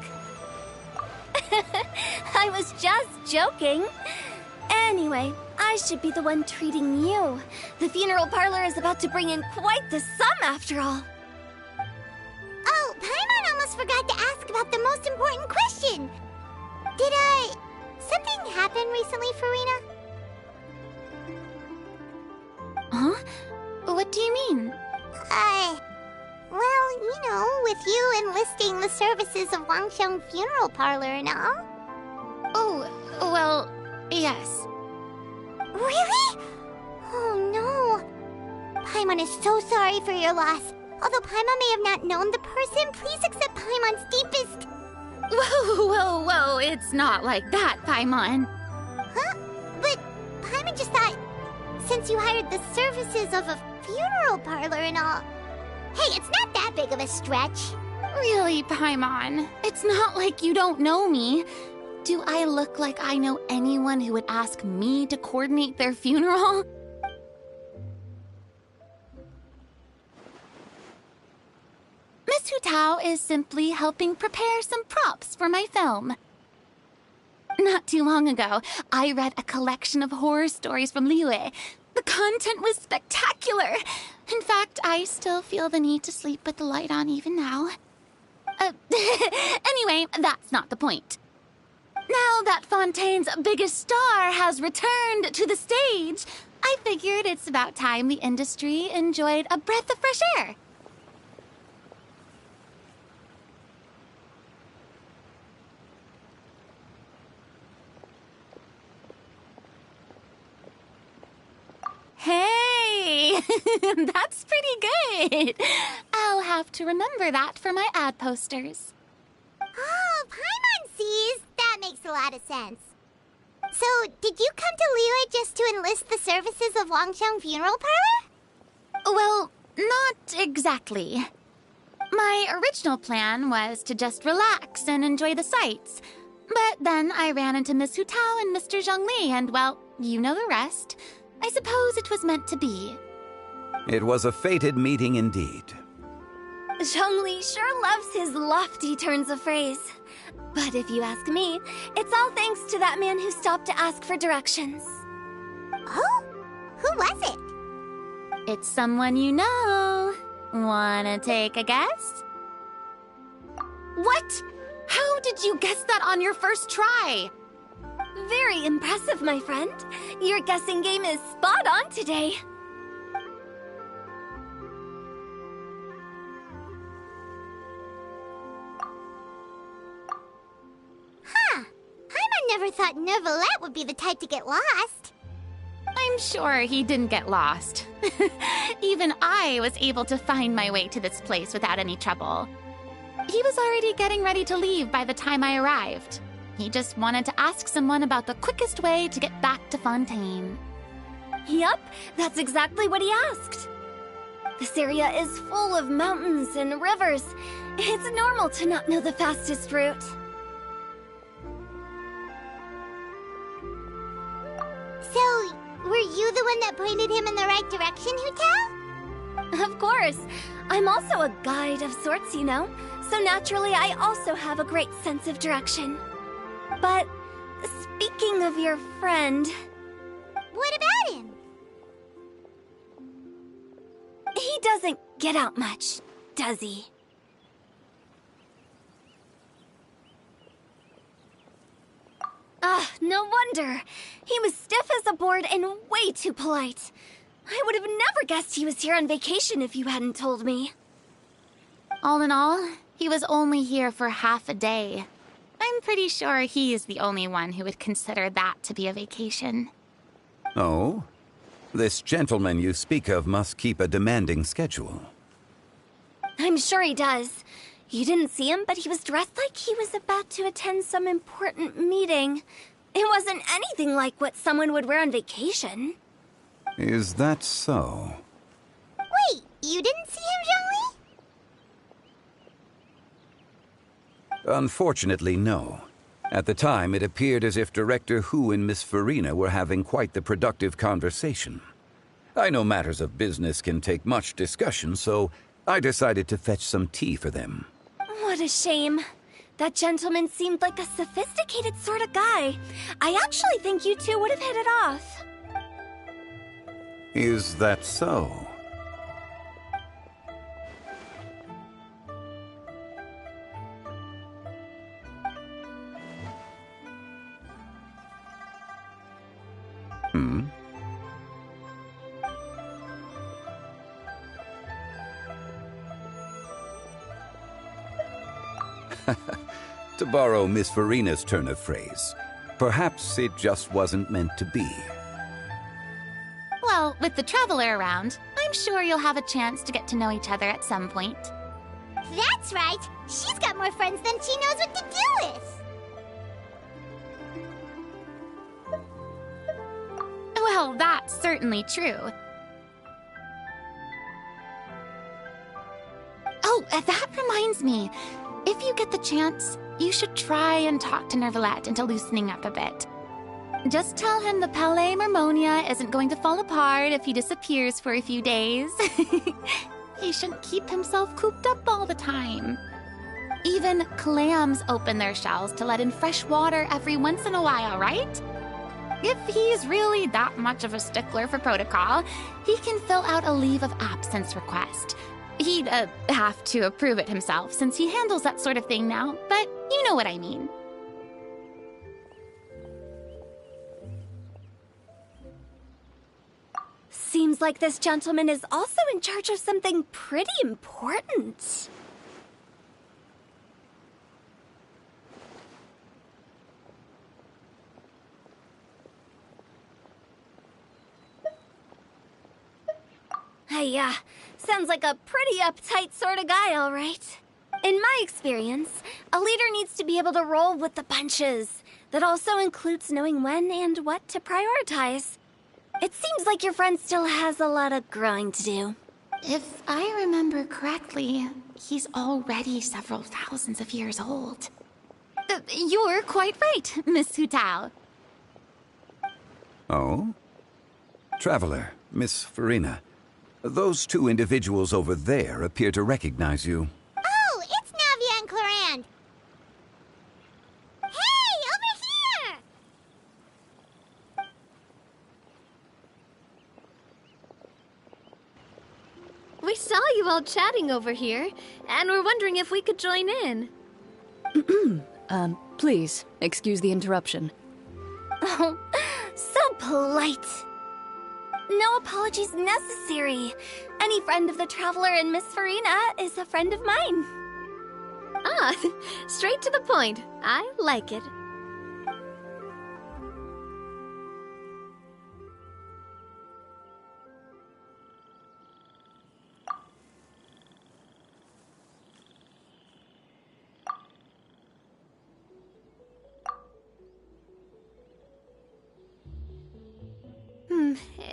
I was just joking. Anyway, I should be the one treating you. The funeral parlor is about to bring in quite the sum after all. Oh, Paimon almost forgot to ask about the most important question. Did, something happen recently, Farina? Huh? What do you mean? Well, you know, with you enlisting the services of Wangsheng Funeral Parlor and all. Oh, well, yes. Really? Oh, no. Paimon is so sorry for your loss. Although Paimon may have not known the person, please accept Paimon's deepest... Whoa, it's not like that, Paimon. Huh? But Paimon just thought, since you hired the services of a funeral parlor and all... Hey, it's not that big of a stretch. Really, Paimon? It's not like you don't know me. Do I look like I know anyone who would ask me to coordinate their funeral? Miss Hutao is simply helping prepare some props for my film. Not too long ago, I read a collection of horror stories from Liyue. The content was spectacular. In fact, I still feel the need to sleep with the light on even now. Anyway, that's not the point. Now that Fontaine's biggest star has returned to the stage, I figured it's about time the industry enjoyed a breath of fresh air. Hey, that's pretty good. I'll have to remember that for my ad posters. Oh, Paimon sees. That makes a lot of sense. So, did you come to Liyue just to enlist the services of Wangsheng Funeral Parlor? Well, not exactly. My original plan was to just relax and enjoy the sights. But then I ran into Miss Hutao and Mr. Zhongli, and well, you know the rest. I suppose it was meant to be. It was a fated meeting indeed. Zhongli sure loves his lofty turns of phrase. But if you ask me, it's all thanks to that man who stopped to ask for directions. Oh? Who was it? It's someone you know. Wanna take a guess? What? How did you guess that on your first try? Very impressive, my friend. Your guessing game is spot on today. Huh. Paimon never thought Neuvillette would be the type to get lost. I'm sure he didn't get lost. Even I was able to find my way to this place without any trouble. He was already getting ready to leave by the time I arrived. He just wanted to ask someone about the quickest way to get back to Fontaine. Yup, that's exactly what he asked. This area is full of mountains and rivers. It's normal to not know the fastest route. So, were you the one that pointed him in the right direction, Hutao? Of course. I'm also a guide of sorts, you know. So naturally, I also have a great sense of direction. But Speaking of your friend... What about him? He doesn't get out much, does he? No wonder. He was stiff as a board and way too polite. I would have never guessed he was here on vacation if you hadn't told me. All in all, he was only here for half a day. I'm pretty sure he is the only one who would consider that to be a vacation. Oh? This gentleman you speak of must keep a demanding schedule. I'm sure he does. You didn't see him, but he was dressed like he was about to attend some important meeting. It wasn't anything like what someone would wear on vacation. Is that so? Wait, you didn't see him, Zhongli? Unfortunately, no. At the time, it appeared as if Director Hu and Miss Farina were having quite the productive conversation. I know matters of business can take much discussion, so I decided to fetch some tea for them. What a shame. That gentleman seemed like a sophisticated sort of guy. I actually think you two would have hit it off. Is that so? Hmm? To borrow Miss Farina's turn of phrase, perhaps it just wasn't meant to be. Well, with the Traveler around, I'm sure you'll have a chance to get to know each other at some point. That's right. She's got more friends than she knows what to do with. Well, that's certainly true. Oh, that reminds me. If you get the chance, you should try and talk to Nervalette into loosening up a bit. Just tell him the Palais Mermonia isn't going to fall apart if he disappears for a few days. He shouldn't keep himself cooped up all the time. Even clams open their shells to let in fresh water every once in a while, right? If he's really that much of a stickler for protocol, he can fill out a leave of absence request. He'd have to approve it himself since he handles that sort of thing now, but you know what I mean. Seems like this gentleman is also in charge of something pretty important. Hey, sounds like a pretty uptight sort of guy, all right. In my experience, a leader needs to be able to roll with the punches. That also includes knowing when and what to prioritize. It seems like your friend still has a lot of growing to do. If I remember correctly, he's already several thousands of years old. You're quite right, Miss Hu Tao. Oh? Traveler, Miss Farina. Those two individuals over there appear to recognize you. Oh, it's Navia and Clarand. Hey, over here! We saw you all chatting over here, and we're wondering if we could join in. Please, excuse the interruption. Oh, so polite. No apologies necessary. Any friend of the Traveler and Miss Farina is a friend of mine. Ah, straight to the point. I like it.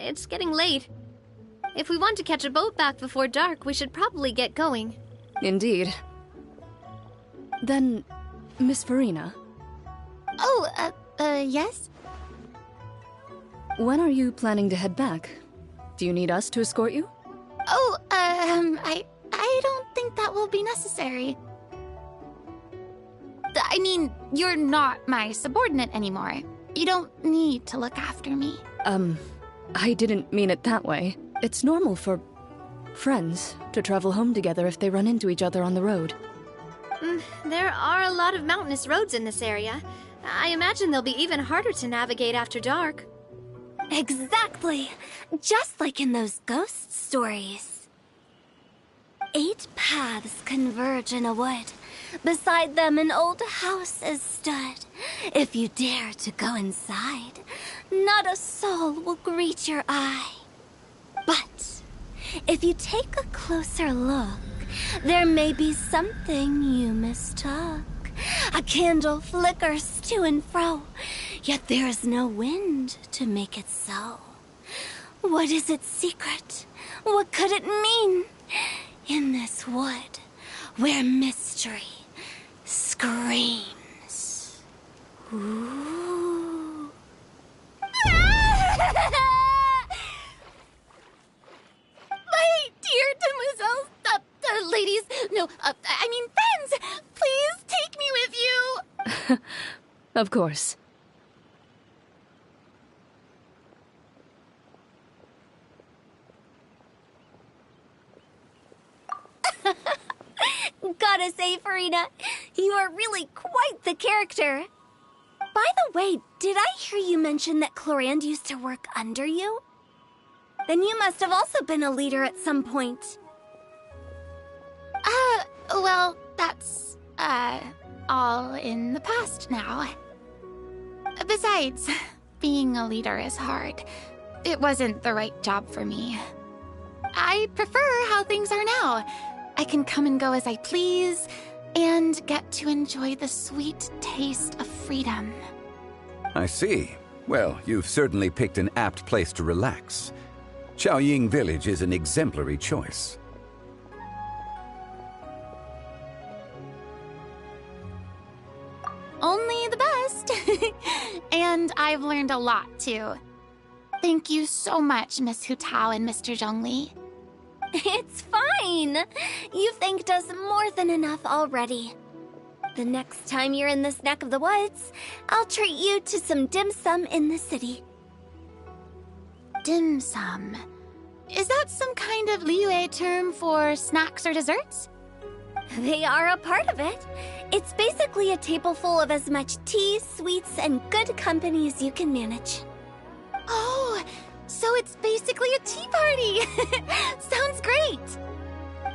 It's getting late. If we want to catch a boat back before dark, we should probably get going. Indeed. Then, Miss Farina? Oh, yes? When are you planning to head back? Do you need us to escort you? Oh, I don't think that will be necessary. I mean, you're not my subordinate anymore. You don't need to look after me. I didn't mean it that way. It's normal for friends to travel home together if they run into each other on the road. There are a lot of mountainous roads in this area. I imagine they'll be even harder to navigate after dark. Exactly. Just like in those ghost stories. 8 paths converge in a wood. Beside them an old house is stood. If you dare to go inside, not a soul will greet your eye. But if you take a closer look, there may be something you mistook. A candle flickers to and fro, yet there is no wind to make it so. What is its secret? What could it mean? In this wood, where mystery screams. Ooh. My dear demoiselles, ladies, no, I mean friends, please take me with you. Of course. Gotta say, Farina, you are really quite the character. By the way, did I hear you mention that Clorand used to work under you? Then you must have also been a leader at some point. Well, that's, all in the past now. Besides, being a leader is hard. It wasn't the right job for me. I prefer how things are now. I can come and go as I please, and get to enjoy the sweet taste of freedom. I see. Well, you've certainly picked an apt place to relax. Chaoying Village is an exemplary choice. Only the best. And I've learned a lot, too. Thank you so much, Miss Hu Tao and Mr. Zhongli. It's fine. You've thanked us more than enough already. The next time you're in this neck of the woods, I'll treat you to some dim sum in the city. Dim sum? Is that some kind of Liyue term for snacks or desserts? They are a part of it. It's basically a table full of as much tea, sweets, and good company as you can manage. Oh, so it's basically a tea party! Sounds great!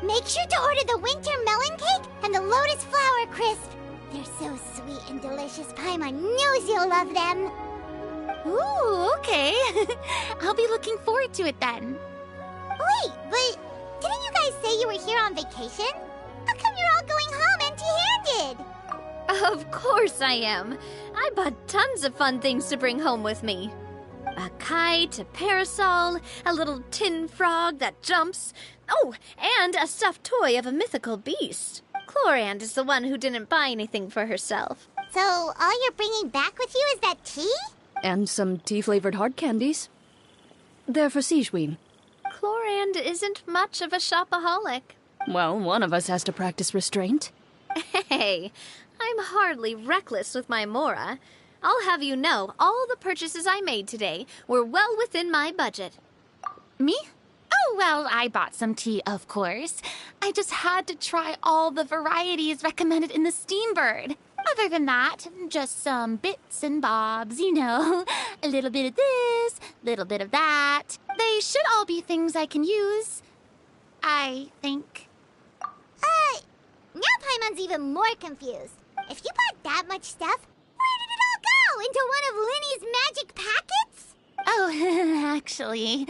Make sure to order the winter melon cake and the lotus flower crisp. They're so sweet and delicious, Paimon knows you'll love them. Ooh, okay. I'll be looking forward to it then. Wait, but didn't you guys say you were here on vacation? How come you're all going home empty-handed? Of course I am. I bought tons of fun things to bring home with me. A kite, a parasol, a little tin frog that jumps. Oh, and a stuffed toy of a mythical beast. Clorand is the one who didn't buy anything for herself. So all you're bringing back with you is that tea? And some tea-flavored hard candies. They're for Sigewin. Clorand isn't much of a shopaholic. Well, one of us has to practice restraint. Hey, I'm hardly reckless with my Mora. I'll have you know, all the purchases I made today were well within my budget. Me? Oh, well, I bought some tea, of course. I just had to try all the varieties recommended in the Steambird. Other than that, just some bits and bobs, you know. A little bit of this, little bit of that. They should all be things I can use, I think. Now Paimon's even more confused. If you bought that much stuff, where did it all go? Into one of Linny's magic packets? Oh, actually...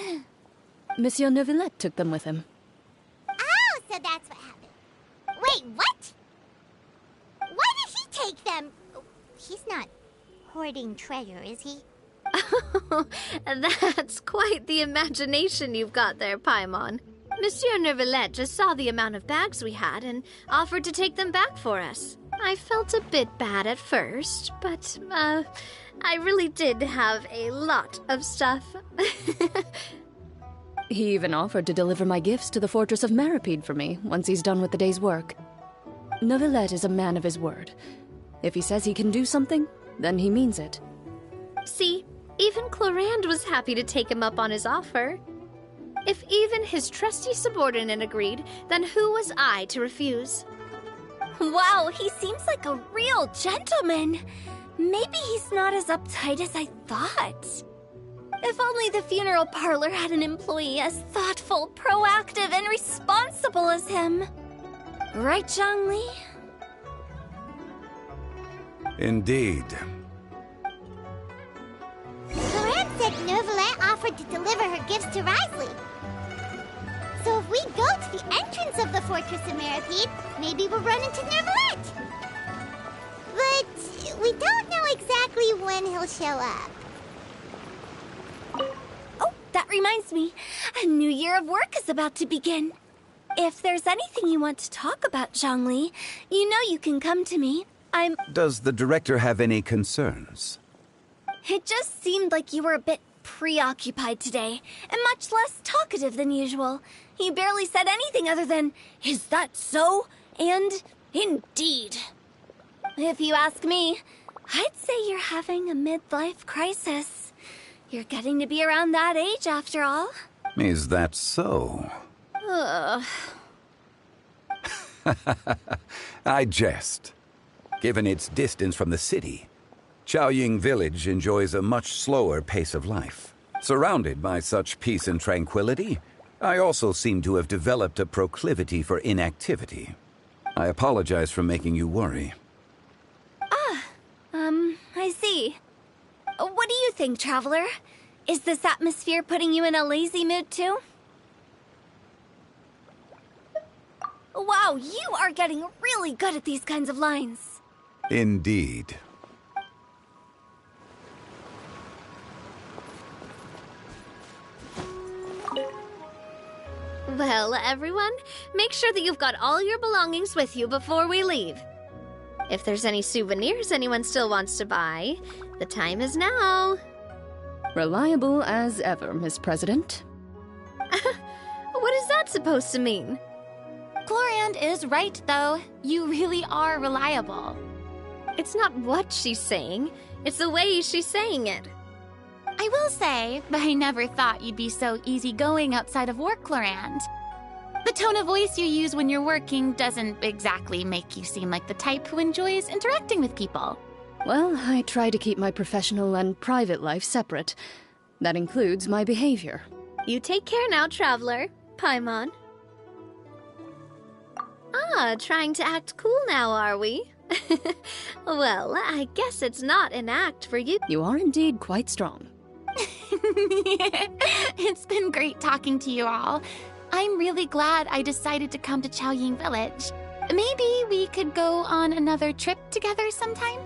Monsieur Neuvillette took them with him. Oh, so that's what happened. Wait, what? Why did he take them? He's not hoarding treasure, is he? That's quite the imagination you've got there, Paimon. Monsieur Neuvillette just saw the amount of bags we had and offered to take them back for us. I felt a bit bad at first, but, I really did have a lot of stuff. He even offered to deliver my gifts to the Fortress of Maripede for me once he's done with the day's work. Neuvillette is a man of his word. If he says he can do something, then he means it. See, even Clorand was happy to take him up on his offer. If even his trusty subordinate agreed, then who was I to refuse? Wow, he seems like a real gentleman. Maybe he's not as uptight as I thought. If only the funeral parlor had an employee as thoughtful, proactive, and responsible as him. Right, Zhongli? Indeed. Clorand said Neuvillette offered to deliver her gifts to Risley. So if we go to the entrance of the Fortress of Mirapede, maybe we'll run into Neuvillette. But we don't know exactly when he'll show up. Oh, that reminds me. A new year of work is about to begin. If there's anything you want to talk about, Zhongli, you know you can come to me. Does the director have any concerns? It just seemed like you were a bit preoccupied today, and much less talkative than usual. You barely said anything other than, "Is that so?" and "Indeed." If you ask me, I'd say you're having a midlife crisis. You're getting to be around that age after all. Is that so? Ugh. I jest. Given its distance from the city, Chaoying Village enjoys a much slower pace of life. Surrounded by such peace and tranquility, I also seem to have developed a proclivity for inactivity. I apologize for making you worry. I see. What do you think, Traveler? Is this atmosphere putting you in a lazy mood too? Wow, you are getting really good at these kinds of lines. Indeed. Well, everyone, make sure that you've got all your belongings with you before we leave. If there's any souvenirs anyone still wants to buy, the time is now. Reliable as ever, Miss President. What is that supposed to mean? Clorand is right, though. You really are reliable. It's not what she's saying, it's the way she's saying it. I will say, I never thought you'd be so easygoing outside of work, Clorand. The tone of voice you use when you're working doesn't exactly make you seem like the type who enjoys interacting with people. Well, I try to keep my professional and private life separate. That includes my behavior. You take care now, Traveler. Paimon. Trying to act cool now, are we? Well, I guess it's not an act for you. You are indeed quite strong. It's been great talking to you all. I'm really glad I decided to come to Chaoying Village. Maybe we could go on another trip together sometime?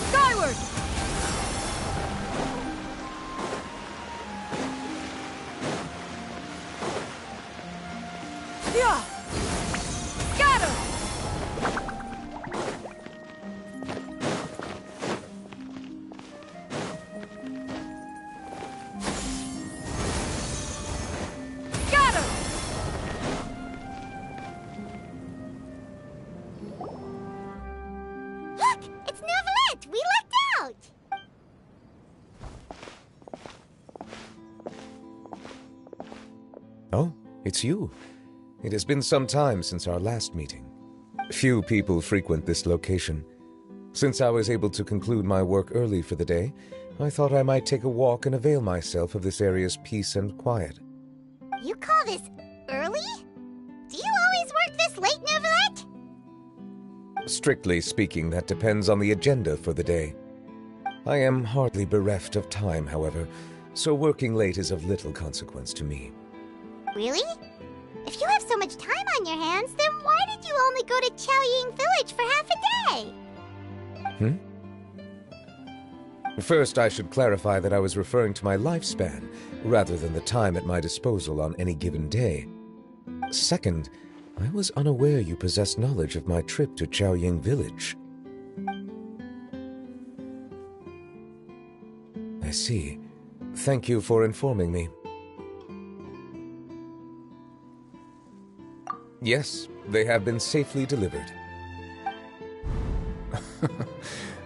Skyward! Yeah! Scatter! Scatter! Look! It's Neuvillette! We lucked out! Oh, it's you. It has been some time since our last meeting. Few people frequent this location. Since I was able to conclude my work early for the day, I thought I might take a walk and avail myself of this area's peace and quiet. You call this early? Do you always work this late, Neuvillette? Strictly speaking, that depends on the agenda for the day. I am hardly bereft of time, however, so working late is of little consequence to me. Really? If you have so much time on your hands, then why did you only go to Chaoying Village for half a day? First, I should clarify that I was referring to my lifespan, rather than the time at my disposal on any given day. Second, I was unaware you possessed knowledge of my trip to Chaoying Village. I see. Thank you for informing me. Yes, they have been safely delivered.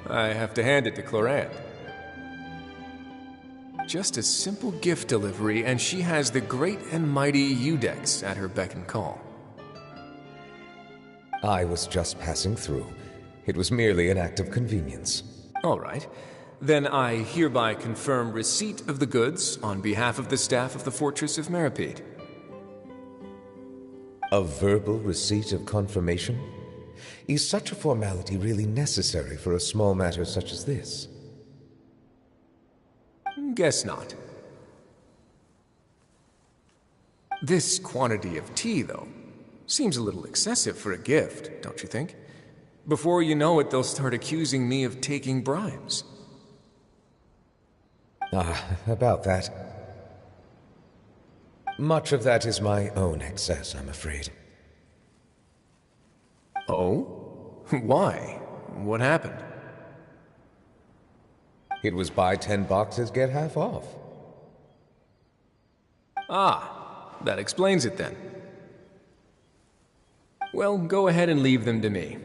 I have to hand it to Clorant. Just a simple gift delivery, and she has the great and mighty Udex at her beck and call. I was just passing through. It was merely an act of convenience. All right. Then I hereby confirm receipt of the goods on behalf of the staff of the Fortress of Meripede. A verbal receipt of confirmation? Is such a formality really necessary for a small matter such as this? Guess not. This quantity of tea, though, seems a little excessive for a gift, don't you think? Before you know it, they'll start accusing me of taking bribes. About that. Much of that is my own excess, I'm afraid. Oh? Why? What happened? It was buy 10 boxes, get half off. Ah, that explains it then. Well, go ahead and leave them to me.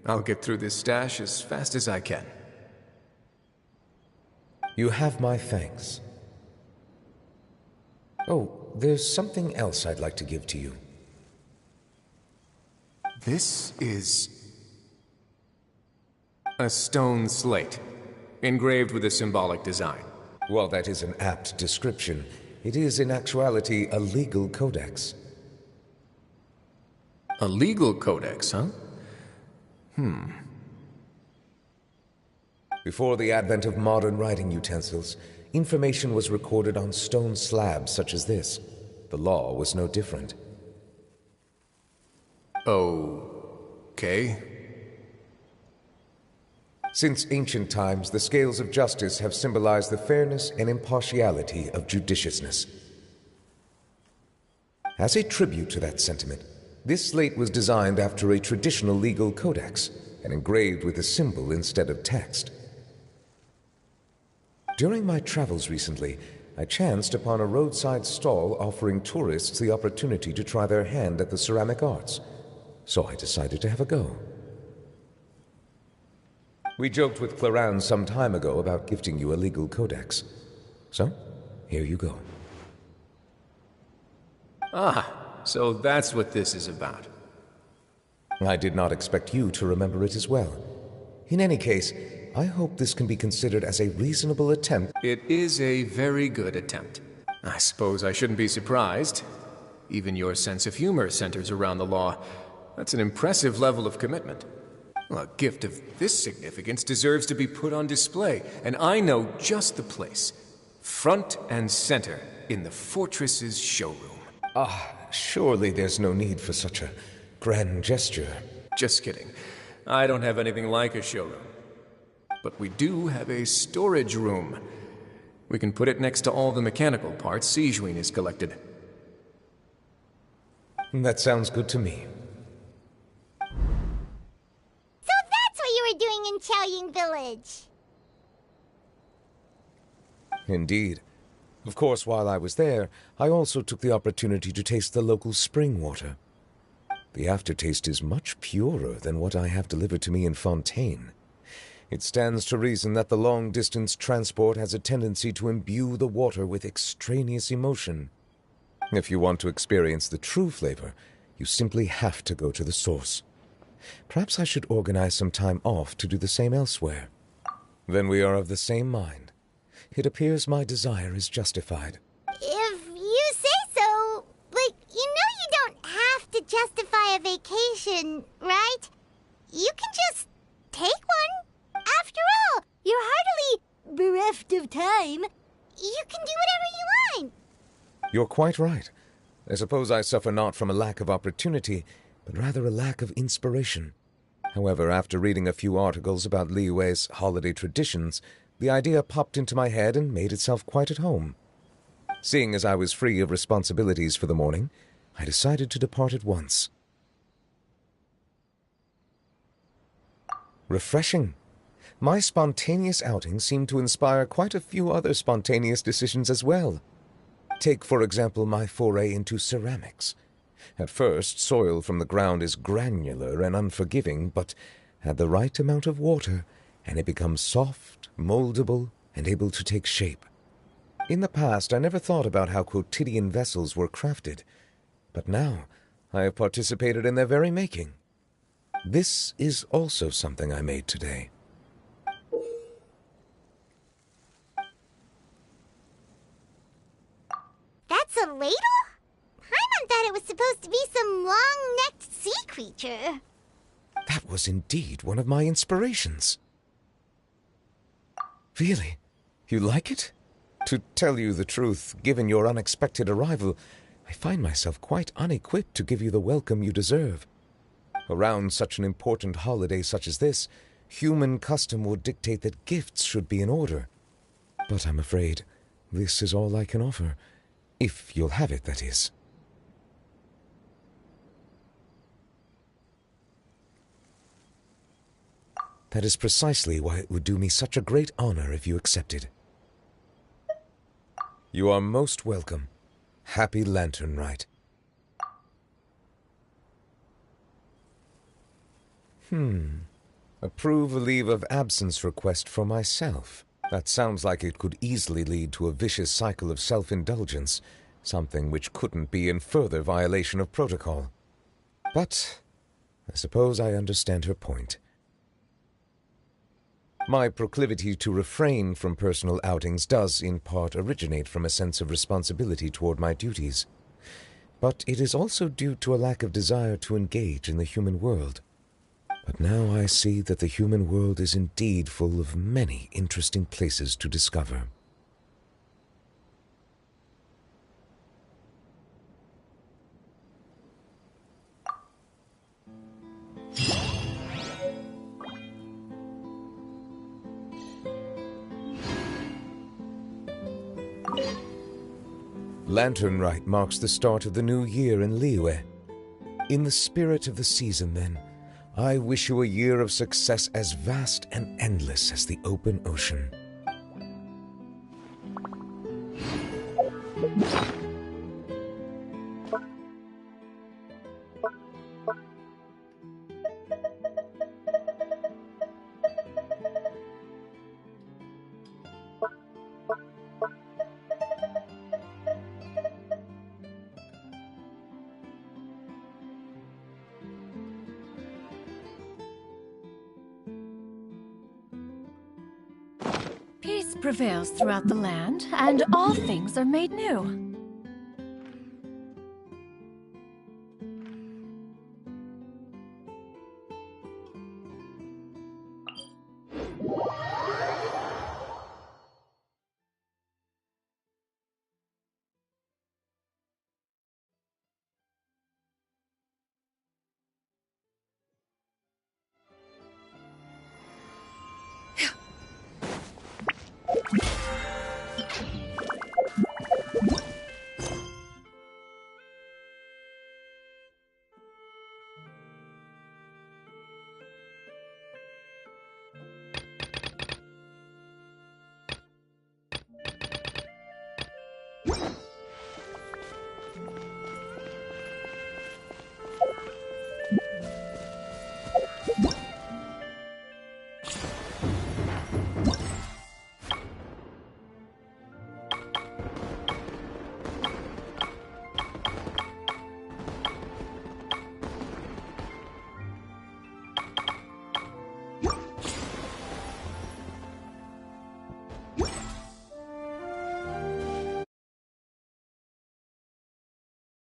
I'll get through this stash as fast as I can. You have my thanks. Oh, there's something else I'd like to give to you. This is a stone slate, engraved with a symbolic design. While that is an apt description, it is in actuality a legal codex. A legal codex, huh? Before the advent of modern writing utensils, information was recorded on stone slabs such as this. The law was no different. Okay. Since ancient times, the scales of justice have symbolized the fairness and impartiality of judiciousness. As a tribute to that sentiment, this slate was designed after a traditional legal codex and engraved with a symbol instead of text. During my travels recently, I chanced upon a roadside stall offering tourists the opportunity to try their hand at the ceramic arts, so I decided to have a go. We joked with Clorant some time ago about gifting you a legal codex. So, here you go. Ah, so that's what this is about. I did not expect you to remember it as well. In any case, I hope this can be considered as a reasonable attempt. It is a very good attempt. I suppose I shouldn't be surprised. Even your sense of humor centers around the law. That's an impressive level of commitment. Well, a gift of this significance deserves to be put on display, and I know just the place. Front and center in the Fortress's showroom. Surely there's no need for such a grand gesture. Just kidding. I don't have anything like a showroom. But we do have a storage room. We can put it next to all the mechanical parts Sijuin has collected. That sounds good to me. So that's what you were doing in Chaoying Village. Indeed. Of course, while I was there, I also took the opportunity to taste the local spring water. The aftertaste is much purer than what I have delivered to me in Fontaine. It stands to reason that the long-distance transport has a tendency to imbue the water with extraneous emotion. If you want to experience the true flavor, you simply have to go to the source. Perhaps I should organize some time off to do the same elsewhere. Then we are of the same mind. It appears my desire is justified. If you say so, but you don't have to justify a vacation, right? You can just take one. After all, you're hardly bereft of time, you can do whatever you want. You're quite right. I suppose I suffer not from a lack of opportunity, but rather a lack of inspiration. However, after reading a few articles about Liyue's holiday traditions, the idea popped into my head and made itself quite at home. Seeing as I was free of responsibilities for the morning, I decided to depart at once. Refreshing. My spontaneous outing seemed to inspire quite a few other spontaneous decisions as well. Take, for example, my foray into ceramics. At first, soil from the ground is granular and unforgiving, but add the right amount of water, and it becomes soft, moldable, and able to take shape. In the past, I never thought about how quotidian vessels were crafted, but now I have participated in their very making. This is also something I made today. That's a ladle? Paimon thought it was supposed to be some long-necked sea creature. That was indeed one of my inspirations. Really? You like it? To tell you the truth, given your unexpected arrival, I find myself quite unequipped to give you the welcome you deserve. Around such an important holiday such as this, human custom would dictate that gifts should be in order. But I'm afraid this is all I can offer. If you'll have it, that is. That is precisely why it would do me such a great honor if you accepted. You are most welcome. Happy Lantern Rite. Approve a leave of absence request for myself. That sounds like it could easily lead to a vicious cycle of self-indulgence, something which couldn't be in further violation of protocol. But I suppose I understand her point. My proclivity to refrain from personal outings does, in part, originate from a sense of responsibility toward my duties. But it is also due to a lack of desire to engage in the human world. But now I see that the human world is indeed full of many interesting places to discover. Lantern Rite marks the start of the new year in Liyue. In the spirit of the season, then, I wish you a year of success as vast and endless as the open ocean. Peace prevails throughout the land, and all things are made new.